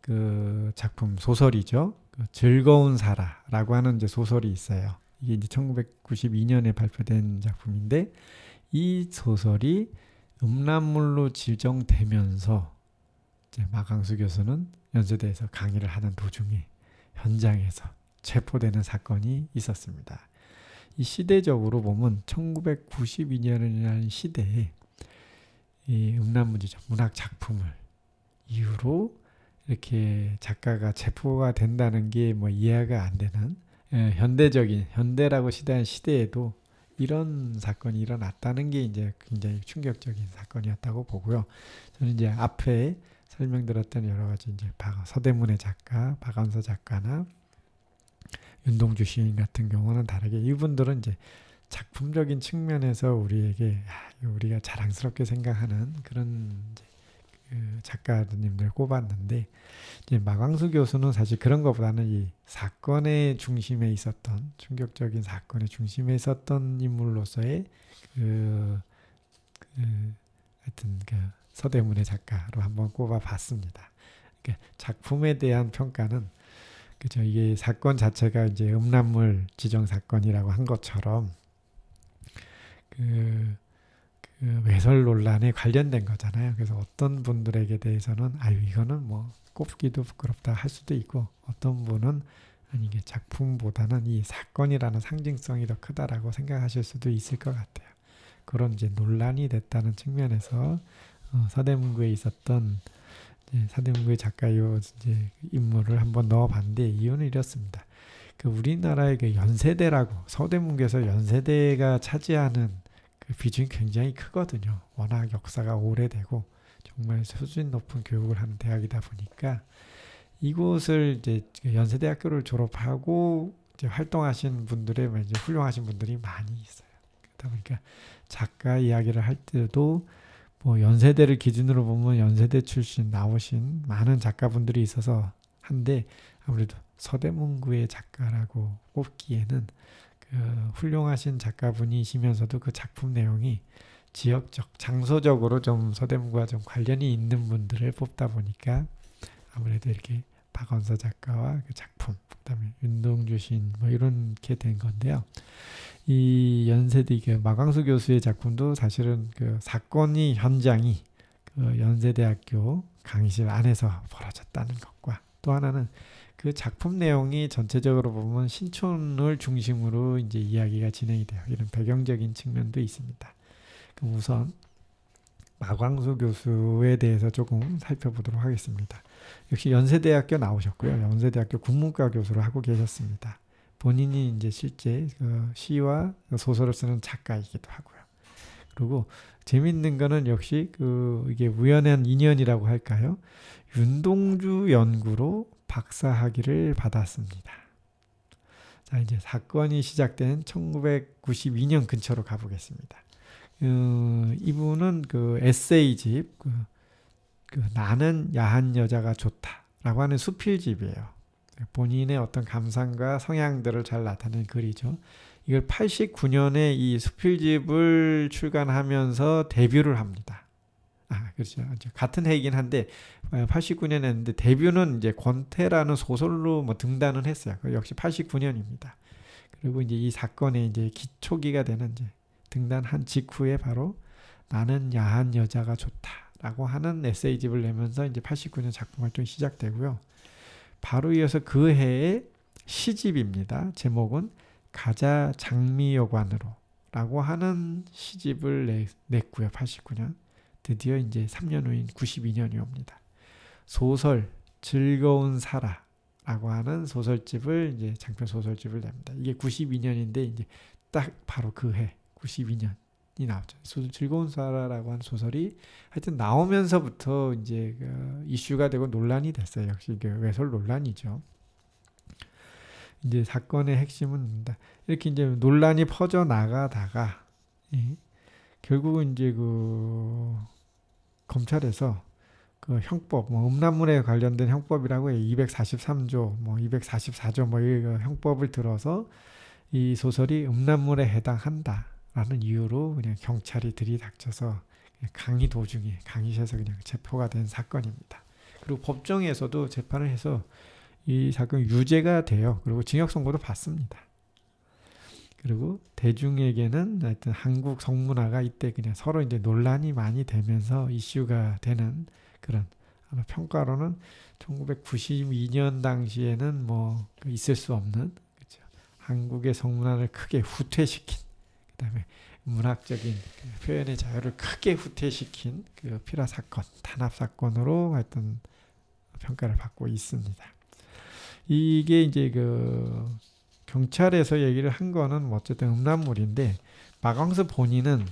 작품 소설이죠. 즐거운 살아라고 하는 이제 소설이 있어요. 이게 이제 1992년에 발표된 작품인데 이 소설이 음란물로 지정되면서 이제 마광수 교수는 연세대에서 강의를 하는 도중에 현장에서 체포되는 사건이 있었습니다. 이 시대적으로 보면 1992년이라는 시대에 이 음란물이죠. 문학 작품을 이유로 이렇게 작가가 체포가 된다는 게 뭐 이해가 안 되는 현대라고 시대한 시대에도 이런 사건이 일어났다는 게 이제 굉장히 충격적인 사건이었다고 보고요. 저는 이제 앞에 설명드렸던 여러 가지 이제 서대문의 작가, 박완서 작가나 윤동주 시인 같은 경우는 다르게 이분들은 이제 작품적인 측면에서 우리에게 우리가 자랑스럽게 생각하는 그런 이제 그 작가님들 꼽았는데 이제 마광수 교수는 사실 그런 것보다는 이 사건의 중심에 있었던 충격적인 사건의 중심에 있었던 인물로서의 하여튼 그 서대문의 작가로 한번 꼽아봤습니다. 그러니까 작품에 대한 평가는 그죠. 이게 사건 자체가 이제 음란물 지정 사건이라고 한 것처럼 그 외설 논란에 관련된 거잖아요. 그래서 어떤 분들에게 대해서는 이거는 뭐 꼽기도 부끄럽다 할 수도 있고 어떤 분은 아니 이게 작품보다는 이 사건이라는 상징성이 더 크다라고 생각하실 수도 있을 것 같아요. 그런 이제 논란이 됐다는 측면에서 서대문구에 있었던 서대문구의 작가요 이제 인물을 한번 넣어봤는데 이유는 이렇습니다. 그 우리나라의 그 연세대라고 서대문구에서 연세대가 차지하는 그 비중이 굉장히 크거든요. 워낙 역사가 오래되고 정말 수준 높은 교육을 하는 대학이다 보니까 이곳을 이제 연세대학교를 졸업하고 이제 활동하신 분들의 이제 훌륭하신 분들이 많이 있어요. 그러다 보니까 작가 이야기를 할 때도 뭐 연세대를 기준으로 보면 연세대 출신 나오신 많은 작가분들이 있어서 한데 아무래도 서대문구의 작가라고 꼽기에는 그 훌륭하신 작가분이시면서도 그 작품 내용이 지역적, 장소적으로 좀 서대문구와 좀 관련이 있는 분들을 뽑다 보니까 아무래도 이렇게 박원서 작가와 그 작품, 그다음에 윤동주 시인 뭐 이렇게 된 건데요. 이 연세대 그 마광수 교수의 작품도 사실은 그 사건이 현장이 그 연세대학교 강의실 안에서 벌어졌다는 것과 또 하나는 그 작품 내용이 전체적으로 보면 신촌을 중심으로 이제 이야기가 진행이 돼요. 이런 배경적인 측면도 있습니다. 그럼 우선 마광수 교수에 대해서 조금 살펴보도록 하겠습니다. 역시 연세대학교 나오셨고요. 연세대학교 국문과 교수를 하고 계셨습니다. 본인이 이제 실제 그 시와 소설을 쓰는 작가이기도 하고요. 그리고 재밌는 거는 역시 그 이게 우연한 인연이라고 할까요? 윤동주 연구로 박사학위를 받았습니다. 자, 이제 사건이 시작된 1992년 근처로 가보겠습니다. 이분은 그 에세이집 그 나는 야한 여자가 좋다라고 하는 수필집이에요. 본인의 어떤 감상과 성향들을 잘 나타낸 글이죠. 이걸 89년에 이 수필집을 출간하면서 데뷔를 합니다. 그렇죠. 같은 해이긴 한데 89년에 했는데 데뷔는 이제 권태라는 소설로 뭐 등단을 했어요. 역시 89년입니다. 그리고 이제 이 사건의 이제 기초기가 되는 이제 등단한 직후에 바로 나는 야한 여자가 좋다라고 하는 에세이집을 내면서 이제 89년 작품 활동이 시작되고요. 바로 이어서 그 해에 시집입니다. 제목은 가자 장미여관으로 라고 하는 시집을 냈고요. 89년. 드디어 이제 3년 후인 92년이 옵니다. 소설 즐거운 사라라고 하는 소설집을 이제 장편 소설집을 냅니다. 이게 92년인데 이제 딱 바로 그 해 92년이 나왔죠. 즐거운 사라라고 하는 소설이 하여튼 나오면서부터 이제 이슈가 되고 논란이 됐어요. 역시 이게 외설 논란이죠. 이제 사건의 핵심은 이렇게 이제 논란이 퍼져 나가다가 결국은 이제 그 검찰에서 그 형법, 뭐 음란물에 관련된 형법이라고 해요. 243조, 뭐 244조 뭐 이 형법을 들어서 이 소설이 음란물에 해당한다라는 이유로 그냥 경찰이 들이닥쳐서 강의 도중에 강의실에서 그냥 체포가 된 사건입니다. 그리고 법정에서도 재판을 해서 이 사건이 유죄가 돼요. 그리고 징역 선고도 받습니다. 그리고 대중에게는 하여튼 한국 성문화가 이때 그냥 서로 이제 논란이 많이 되면서 이슈가 되는 그런 아마 평가로는 1992년 당시에는 뭐 있을 수 없는, 그렇죠? 한국의 성문화를 크게 후퇴시킨, 그다음에 문학적인 표현의 자유를 크게 후퇴시킨 그 피라 사건, 탄압 사건으로 하여튼 평가를 받고 있습니다. 이게 이제 그 경찰에서 얘기를 한 거는 뭐 어쨌든 음란물인데, 마광수 본인은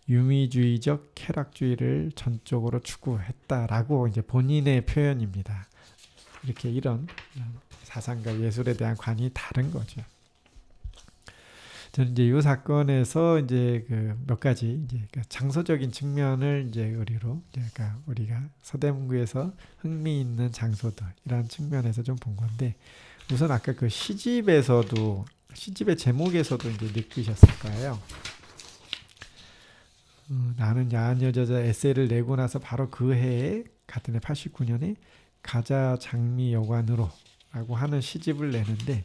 유미주의적 쾌락주의를 전적으로 추구했다라고 이제 본인의 표현입니다. 이렇게 이런 사상과 예술에 대한 관이 다른 거죠. 저는 이제 이 사건에서 이제 그 몇 가지 이제 그 장소적인 측면을 이제 의리로, 그러니까 우리가 서대문구에서 흥미 있는 장소들 이런 측면에서 좀 본 건데, 우선 아까 그 시집에서도, 시집의 제목에서도 이제 느끼셨을 거예요. 나는 야한 여자자 에세이를 내고 나서 바로 그 해에, 같은 해 89년에 가자 장미여관으로 라고 하는 시집을 내는데,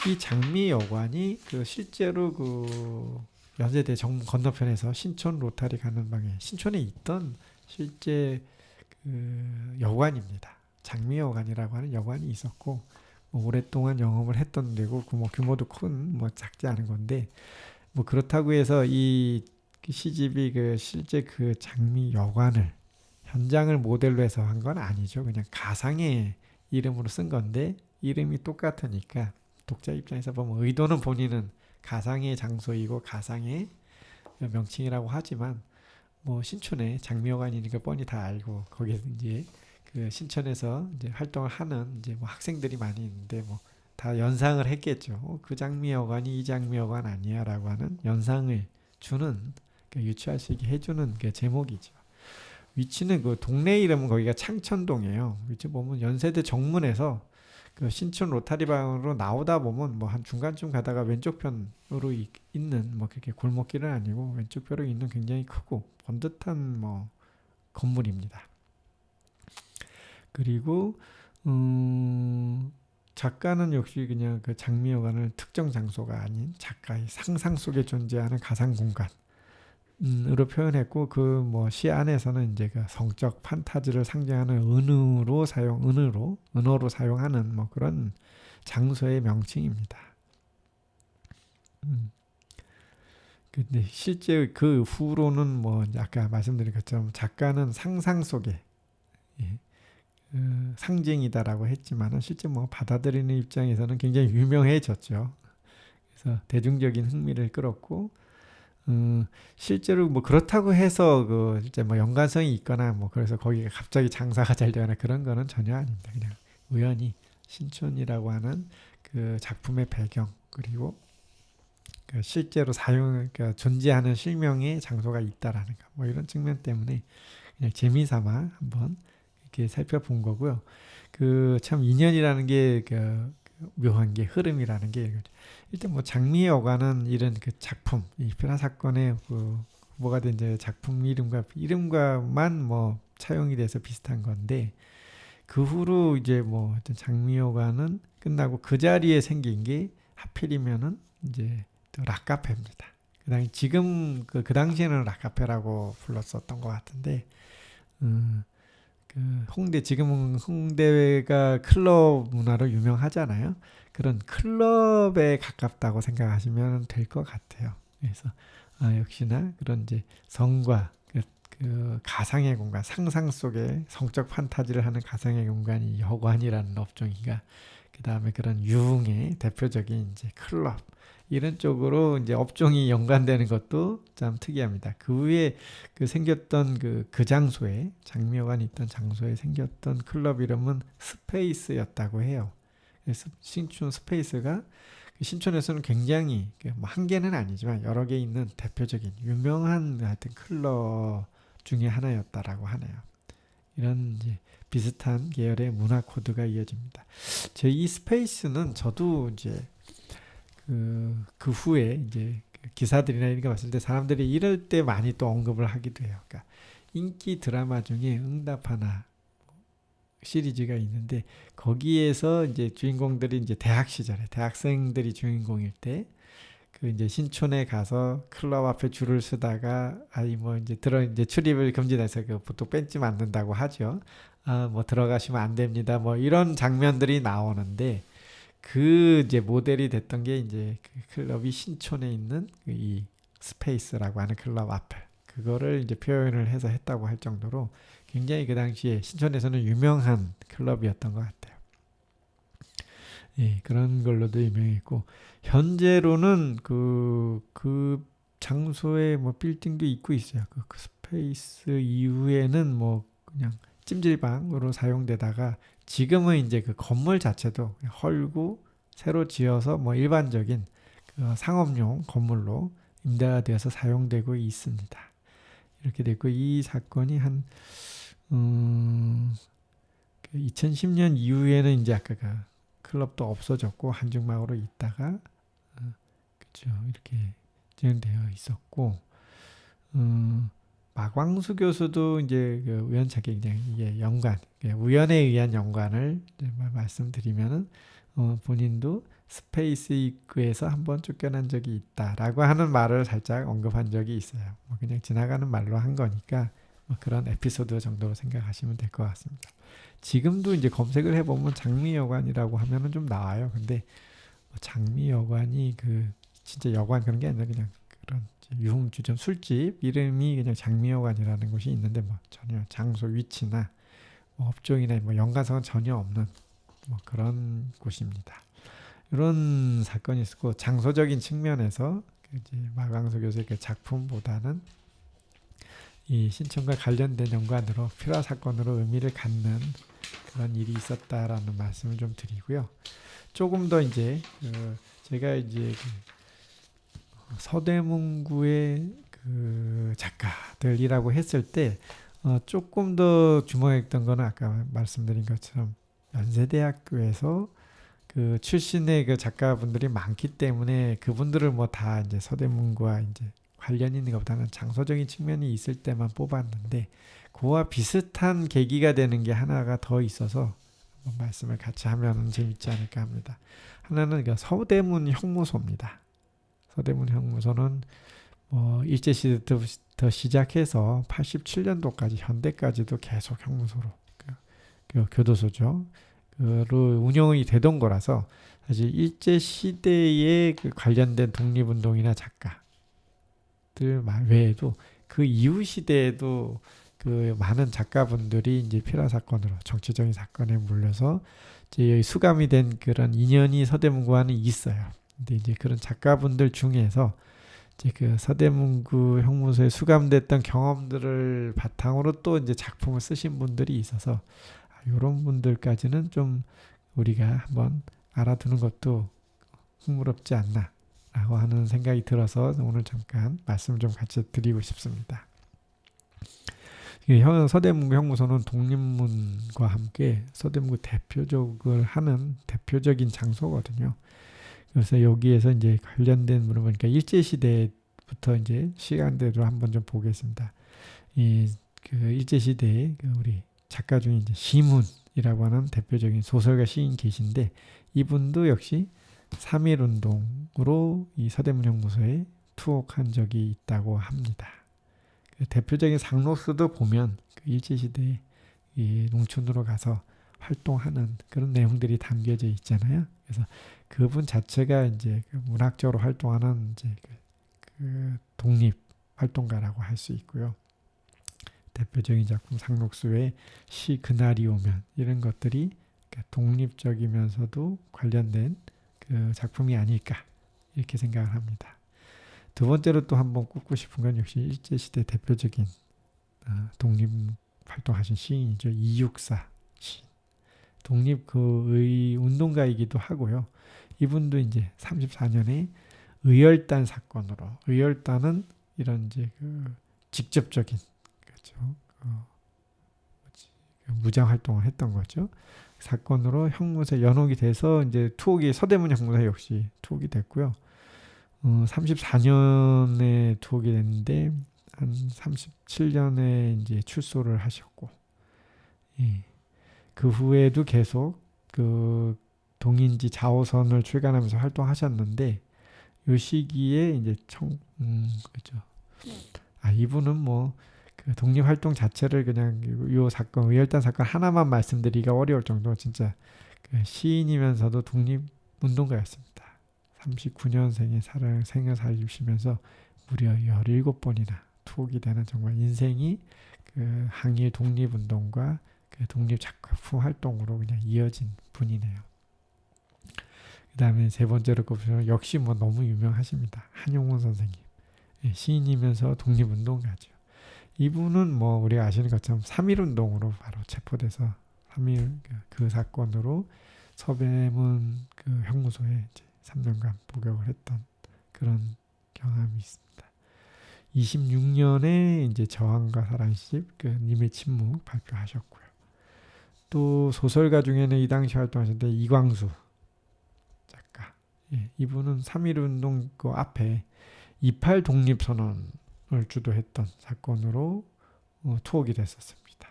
이 장미여관이 그 실제로 그 연세대 정문 건너편에서 신촌 로타리 가는 방에 신촌에 있던 실제 그 여관입니다. 장미여관이라고 하는 여관이 있었고, 뭐 오랫동안 영업을 했던 데고, 그 뭐 규모도 큰 뭐 작지 않은 건데, 뭐 그렇다고 해서 이 시집이 그 실제 그 장미여관을 현장을 모델로 해서 한 건 아니죠. 그냥 가상의 이름으로 쓴 건데, 이름이 똑같으니까 독자 입장에서 보면 의도는 본인은 가상의 장소이고 가상의 명칭이라고 하지만, 뭐 신촌에 장미여관이니까 뻔히 다 알고, 거기에 이제 그 신촌에서 이제 활동을 하는 이제 뭐 학생들이 많이 있는데 뭐 다 연상을 했겠죠. 그 장미여관이 이 장미여관 아니야라고 하는 연상을 주는, 유추할 수 있게 해주는 그 제목이죠. 위치는 그 동네 이름은 거기가 창천동이에요. 위치 보면 연세대 정문에서 그 신촌 로타리방으로 나오다 보면 뭐 한 중간쯤 가다가 왼쪽 편으로 있는, 뭐 그렇게 골목길은 아니고 왼쪽 편으로 있는 굉장히 크고 번듯한 뭐 건물입니다. 그리고 작가는 역시 그냥 그 장미여관을 특정 장소가 아닌 작가의 상상 속에 존재하는 가상 공간으로 표현했고, 그 뭐 시 안에서는 이제 그 성적 판타지를 상징하는 은어로 사용하는 뭐 그런 장소의 명칭입니다. 근데 실제 그 후로는 뭐 아까 말씀드린 것처럼 작가는 상상 속에 상징이다라고 했지만은 실제 뭐 받아들이는 입장에서는 굉장히 유명해졌죠. 그래서 대중적인 흥미를 끌었고, 실제로 뭐 그렇다고 해서 그 실제 뭐 연관성이 있거나 뭐 그래서 거기가 갑자기 장사가 잘 되거나 그런 거는 전혀 아닙니다. 그냥 우연히 신촌이라고 하는 그 작품의 배경, 그리고 그 실제로 그러니까 존재하는 실명의 장소가 있다라는 거, 뭐 이런 측면 때문에 그냥 재미삼아 한번 이렇게 살펴본 거고요. 그 참 인연이라는 게 그 묘한 게, 흐름이라는 게, 일단 뭐 장미여관은 이런 그 작품, 이 피라 사건의 그 뭐가 된 이제 작품 이름과만 뭐 차용이 돼서 비슷한 건데, 그 후로 이제 뭐 어떤 장미여관은 끝나고 그 자리에 생긴 게 하필이면은 이제 또 락카페입니다. 지금 그 당시에는 락카페라고 불렀었던 것 같은데, 그 홍대, 지금은 홍대가 클럽 문화로 유명하잖아요. 그런 클럽에 가깝다고 생각하시면 될 것 같아요. 그래서 역시나 그런 이제 성과 그 가상의 공간, 상상 속에 성적 판타지를 하는 가상의 공간이 여관이라는 업종이가, 그 다음에 그런 유흥의 대표적인 이제 클럽, 이런 쪽으로 이제 업종이 연관되는 것도 참 특이합니다. 그 후에 그 생겼던 그 장소에, 장미여관이 있던 장소에 생겼던 클럽 이름은 스페이스였다고 해요. 그래서 신촌 스페이스가 신촌에서는 굉장히 뭐 한 개는 아니지만 여러 개 있는 대표적인 유명한 하여튼 클럽 중에 하나였다라고 하네요. 이런 이제 비슷한 계열의 문화 코드가 이어집니다. 이 스페이스는 저도 이제 그 후에 이제 기사들이나 이런 거 봤을 때 사람들이 이럴 때 많이 또 언급을 하기도 해요. 그러니까 인기 드라마 중에 응답하나 시리즈가 있는데, 거기에서 이제 주인공들이 이제 대학 시절에 대학생들이 주인공일 때 그 이제 신촌에 가서 클럽 앞에 줄을 서다가 아니 뭐 이제 출입을 금지돼서 그 보통 벤치 맞는다고 하죠. 아, 뭐 들어가시면 안 됩니다. 뭐 이런 장면들이 나오는데 그 이제 모델이 됐던 게 이제 그 클럽이 신촌에 있는 그이 스페이스라고 하는 클럽 앞에 그거를 이제 표현을 해서 했다고 할 정도로 굉장히 그 당시에 신촌에서는 유명한 클럽이었던 것 같아요. 예, 그런 걸로도 유명했고 현재로는 그 장소에 뭐 빌딩도 있고 있어요. 그 스페이스 이후에는 뭐 그냥 찜질방으로 사용되다가 지금은 이제 그 건물 자체도 그냥 헐고 새로 지어서 뭐 일반적인 그 상업용 건물로 임대가 되어서 사용되고 있습니다. 이렇게 됐고 이 사건이 한 2010년 이후에는 이제 아까 그 클럽도 없어졌고 한중막으로 있다가 그죠 이렇게 진행되어 있었고 마광수 교수도 이제 그 우연찮게 그냥 이게 연관 우연에 의한 연관을 말씀드리면은 본인도 스페이스 입구에서 한번 쫓겨난 적이 있다라고 하는 말을 살짝 언급한 적이 있어요. 뭐 그냥 지나가는 말로 한 거니까 뭐 그런 에피소드 정도로 생각하시면 될 것 같습니다. 지금도 이제 검색을 해보면 장미여관이라고 하면은 좀 나와요. 근데 장미여관이 그 진짜 여관 그런 게 아니라 그냥 그런 유흥주점 술집 이름이 그냥 장미여관이라는 곳이 있는데 뭐 전혀 장소 위치나 뭐 업종이나 뭐 연관성은 전혀 없는 뭐 그런 곳입니다. 이런 사건이 있었고 장소적인 측면에서 이제 마광수 교수의 그 작품보다는 이 신촌과 관련된 연관으로 필화 사건으로 의미를 갖는 그런 일이 있었다라는 말씀을 좀 드리고요. 조금 더 이제 제가 이제 서대문구의 그 작가들이라고 했을 때 조금 더 주목했던 거는 아까 말씀드린 것처럼 연세대학교에서 그 출신의 그 작가분들이 많기 때문에 그분들을 뭐 다 이제 서대문구와 이제 관련 있는 것보다는 장소적인 측면이 있을 때만 뽑았는데 그와 비슷한 계기가 되는 게 하나가 더 있어서 말씀을 같이 하면 재밌지 않을까 합니다. 하나는 그 서대문 형무소입니다. 서대문 형무소는 일제시대부터 시작해서 87년도까지 현대까지도 계속 형무소로 그 교도소죠. 로 운영이 되던 거라서 사실 일제시대에 그 관련된 독립운동이나 작가들 외에도 그 이후 시대에도 그 많은 작가분들이 이제 필화 사건으로 정치적인 사건에 물려서 이제 여기 수감이 된 그런 인연이 서대문구와는 있어요. 근데 이제 그런 작가분들 중에서 이제 그 서대문구 형무소에 수감됐던 경험들을 바탕으로 또 이제 작품을 쓰신 분들이 있어서 이런 분들까지는 좀 우리가 한번 알아두는 것도 흥미롭지 않나라고 하는 생각이 들어서 오늘 잠깐 말씀 좀 같이 드리고 싶습니다. 서대문구 형무소는 독립문과 함께 서대문구 대표적을 하는 대표적인 장소거든요. 그래서 여기에서 이제 관련된 물을 보니까 일제시대부터 이제 시간대로 한번 좀 보겠습니다. 그 일제시대에 우리 작가 중에 이제 시문이라고 하는 대표적인 소설가 시인 계신데 이분도 역시 3.1운동으로 이 서대문 형무소에 투옥한 적이 있다고 합니다. 그 대표적인 상록수도 보면 그 일제시대에 이 농촌으로 가서 활동하는 그런 내용들이 담겨져 있잖아요. 그래서 그분 자체가 이제 그 문학적으로 활동하는 이제 그 독립 활동가라고 할 수 있고요. 대표적인 작품 상록수의 시 그날이 오면 이런 것들이 독립적이면서도 관련된 그 작품이 아닐까 이렇게 생각을 합니다. 두 번째로 또 한번 꼽고 싶은 건 역시 일제시대 대표적인 독립 활동하신 시인이죠. 이육사 시인. 독립 의 운동가이기도 하고요. 이분도 이제 34년에 의열단 사건으로 의열단은 이런 이제 그 직접적인 무장 활동을 했던 거죠. 사건으로 형무소에 연옥이 돼서 이제 투옥이 서대문 형무소 역시 투옥이 됐고요. 34년에 투옥이 됐는데 한 37년에 이제 출소를 하셨고, 예. 그 후에도 계속 그 동인지 자오선을 출간하면서 활동하셨는데 요 시기에 이제 그죠. 이분은 뭐 그 독립 활동 자체를 그냥 요 사건 의열단 사건 하나만 말씀드리기가 어려울 정도 진짜 그 시인이면서도 독립 운동가였습니다. 39년생의 생을 살리시면서 무려 17번이나 투옥이 되는 정말 인생이 그 항일 독립 운동과 그 독립 작품 활동으로 그냥 이어진 분이네요. 그 다음에 세 번째로 꼽으면 역시 뭐 너무 유명하십니다. 한용운 선생님. 시인이면서 독립운동가죠. 이분은 뭐 우리가 아시는 것처럼 3.1운동으로 바로 체포돼서 3.1 그 사건으로 서대문 그 형무소에 이제 3년간 복역을 했던 그런 경험이 있습니다. 26년에 이제 저항과 사랑시집 그 님의 침묵 발표하셨고요. 또 소설가 중에는 이 당시 활동하셨는데 이광수 작가. 이분은 3.1운동 그 앞에 28 독립선언을 주도했던 사건으로 투옥이 됐었습니다.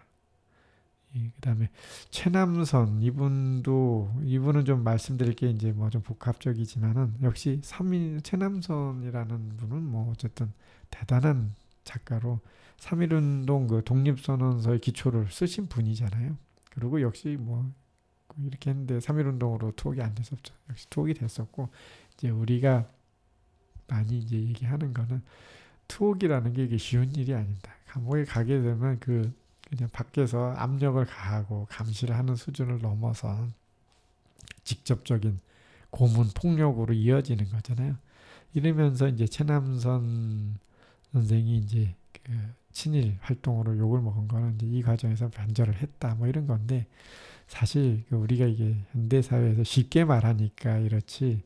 그 다음에 최남선 이분은 좀 말씀드릴 게 이제 뭐 좀 복합적이지만은 역시 최남선이라는 분은 뭐 어쨌든 대단한 작가로 3.1운동 그 독립선언서의 기초를 쓰신 분이잖아요. 그리고 역시 뭐 이렇게 했는데 3.1운동으로 투옥이 안 됐었죠. 역시 투옥이 됐었고 이제 우리가 많이 이제 얘기하는 거는 투옥이라는 게 이게 쉬운 일이 아닙니다. 감옥에 가게 되면 그냥 밖에서 압력을 가하고 감시를 하는 수준을 넘어서 직접적인 고문 폭력으로 이어지는 거잖아요. 이러면서 이제 최남선 선생이 이제 그 친일 활동으로 욕을 먹은 거는 이제 이 과정에서 변절을 했다 뭐 이런 건데 사실 우리가 이게 현대 사회에서 쉽게 말하니까 이렇지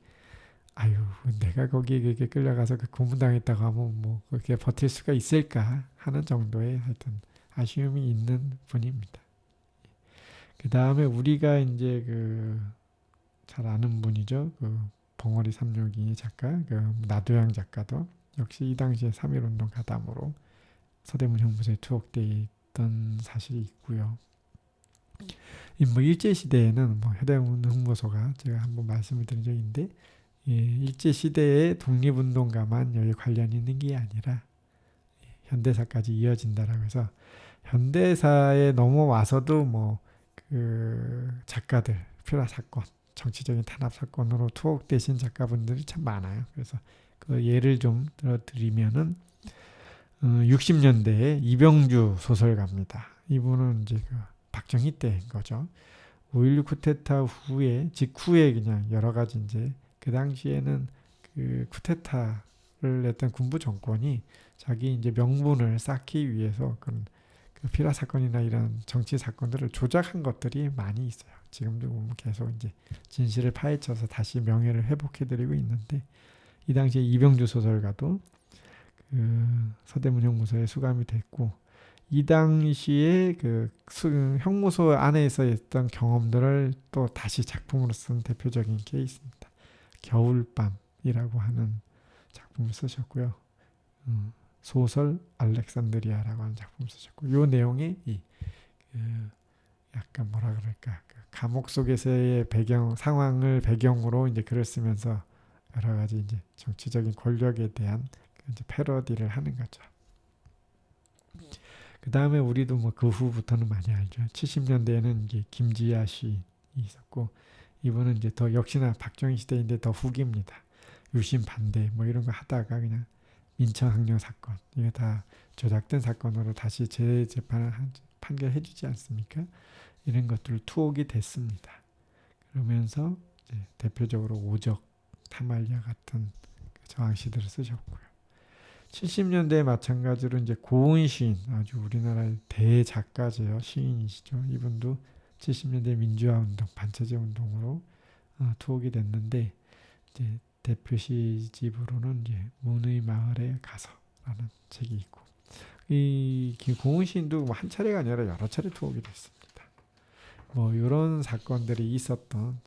내가 거기에 그렇게 끌려가서 그 고문당했다고 하면 뭐 그렇게 버틸 수가 있을까 하는 정도의 하여튼 아쉬움이 있는 분입니다. 그 다음에 우리가 이제 잘 아는 분이죠. 벙어리 362 작가, 나도양 작가도 역시 이 당시에 3.1운동 가담으로 서대문 형무소에 투옥되어 있던 사실이 있고요. 뭐 일제시대에는 뭐 서대문 형무소가 제가 한번 말씀을 드린 적이 있는데 일제시대의 독립운동가만 여기 관련이 있는 게 아니라 현대사까지 이어진다라고 해서 현대사에 넘어와서도 뭐 작가들 표라 사건, 정치적인 탄압 사건으로 투옥되신 작가분들이 참 많아요. 그래서 그 예를 좀 들어드리면은 60년대에 이병주 소설가입니다. 이분은 이제 박정희 때인 거죠. 5.16 쿠데타 직후에 그냥 여러 가지 이제 그 당시에는 그 쿠데타를 했던 군부 정권이 자기 이제 명분을 쌓기 위해서 그 피라 사건이나 이런 정치 사건들을 조작한 것들이 많이 있어요. 지금도 보면 계속 이제 진실을 파헤쳐서 다시 명예를 회복해드리고 있는데 이 당시에 이병주 소설가도 서대문 형무소에 수감이 됐고 이 당시에 형무소 안에서 했던 경험들을 또 다시 작품으로 쓴 대표적인 케이스입니다. 겨울밤이라고 하는 작품을 쓰셨고요. 소설 알렉산드리아라고 하는 작품을 쓰셨고 이 내용이 약간 뭐라 그럴까 감옥 속에서의 상황을 배경으로 이제 글을 쓰면서 여러 가지 이제 정치적인 권력에 대한 이제 패러디를 하는 거죠. 그 다음에 우리도 뭐 그 후부터는 많이 알죠. 70년대에는 이제 김지아 시인이 있었고 이분은 이제 더 역시나 박정희 시대인데 더 후기입니다. 유신 반대 뭐 이런 거 하다가 그냥 민청항력 사건 이게 다 조작된 사건으로 다시 재재판을 판결해주지 않습니까? 이런 것들 투옥이 됐습니다. 그러면서 이제 대표적으로 오적, 타말야 같은 저항 시들을 쓰셨고요. 70년대에 마찬가지로 이제 고은 시인 아주 우리나라의 대작가제요 시인이시죠. 이분도 70년대 민주화 운동, 반체제 운동으로 투옥이 됐는데 이제 대표 시집으로는 이제 문의 마을에 가서라는 책이 있고 이 고은 시인도 한 차례가 아니라 여러 차례 투옥이 됐습니다. 뭐 이런 사건들이 있었던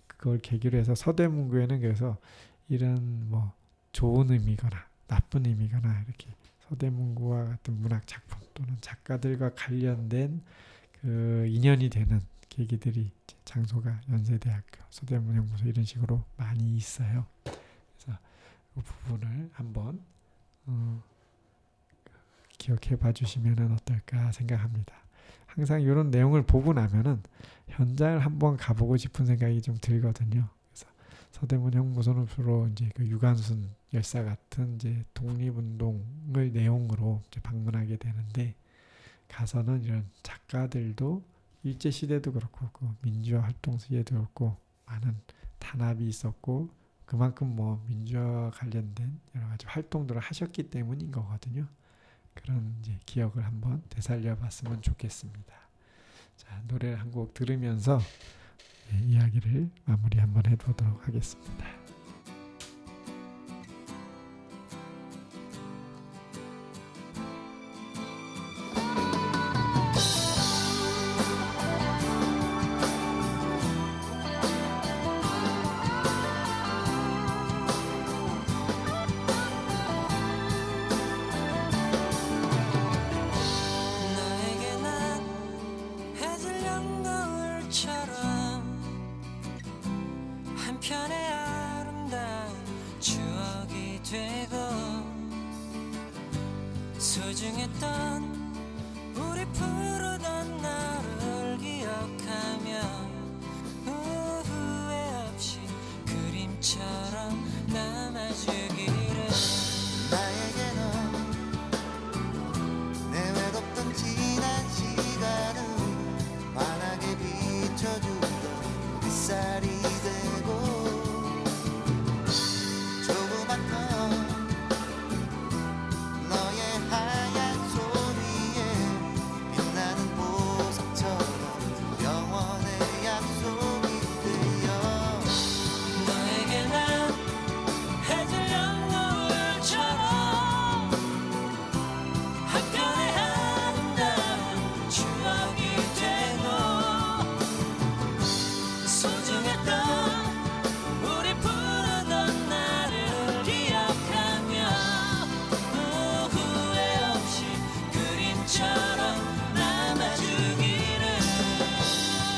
그걸 계기로 해서 서대문구에는 그래서 이런 뭐 좋은 의미거나 나쁜 의미거나 이렇게 서대문구와 같은 문학 작품 또는 작가들과 관련된 그 인연이 되는 계기들이 장소가 연세대학교, 서대문 형무소 이런 식으로 많이 있어요. 그래서 그 부분을 한번 기억해 봐 주시면 어떨까 생각합니다. 항상 이런 내용을 보고 나면은 현장을 한번 가보고 싶은 생각이 좀 들거든요. 그래서 서대문 형무소로 이제 그 유관순 열사 같은 이제 독립운동의 내용으로 이제 방문하게 되는데, 가서는 이런 작가들도 일제 시대도 그렇고 그 민주화 활동 시대도 그렇고 많은 탄압이 있었고, 그만큼 뭐 민주화 관련된 여러 가지 활동들을 하셨기 때문인 거거든요. 그런 이제 기억을 한번 되살려 봤으면 좋겠습니다. 자, 노래 한 곡 들으면서 이야기를 마무리 한번 해보도록 하겠습니다. 너에게 난 해질 연거울처럼 한편의 아름다운 추억이 되고, 소중했던 우리 푸른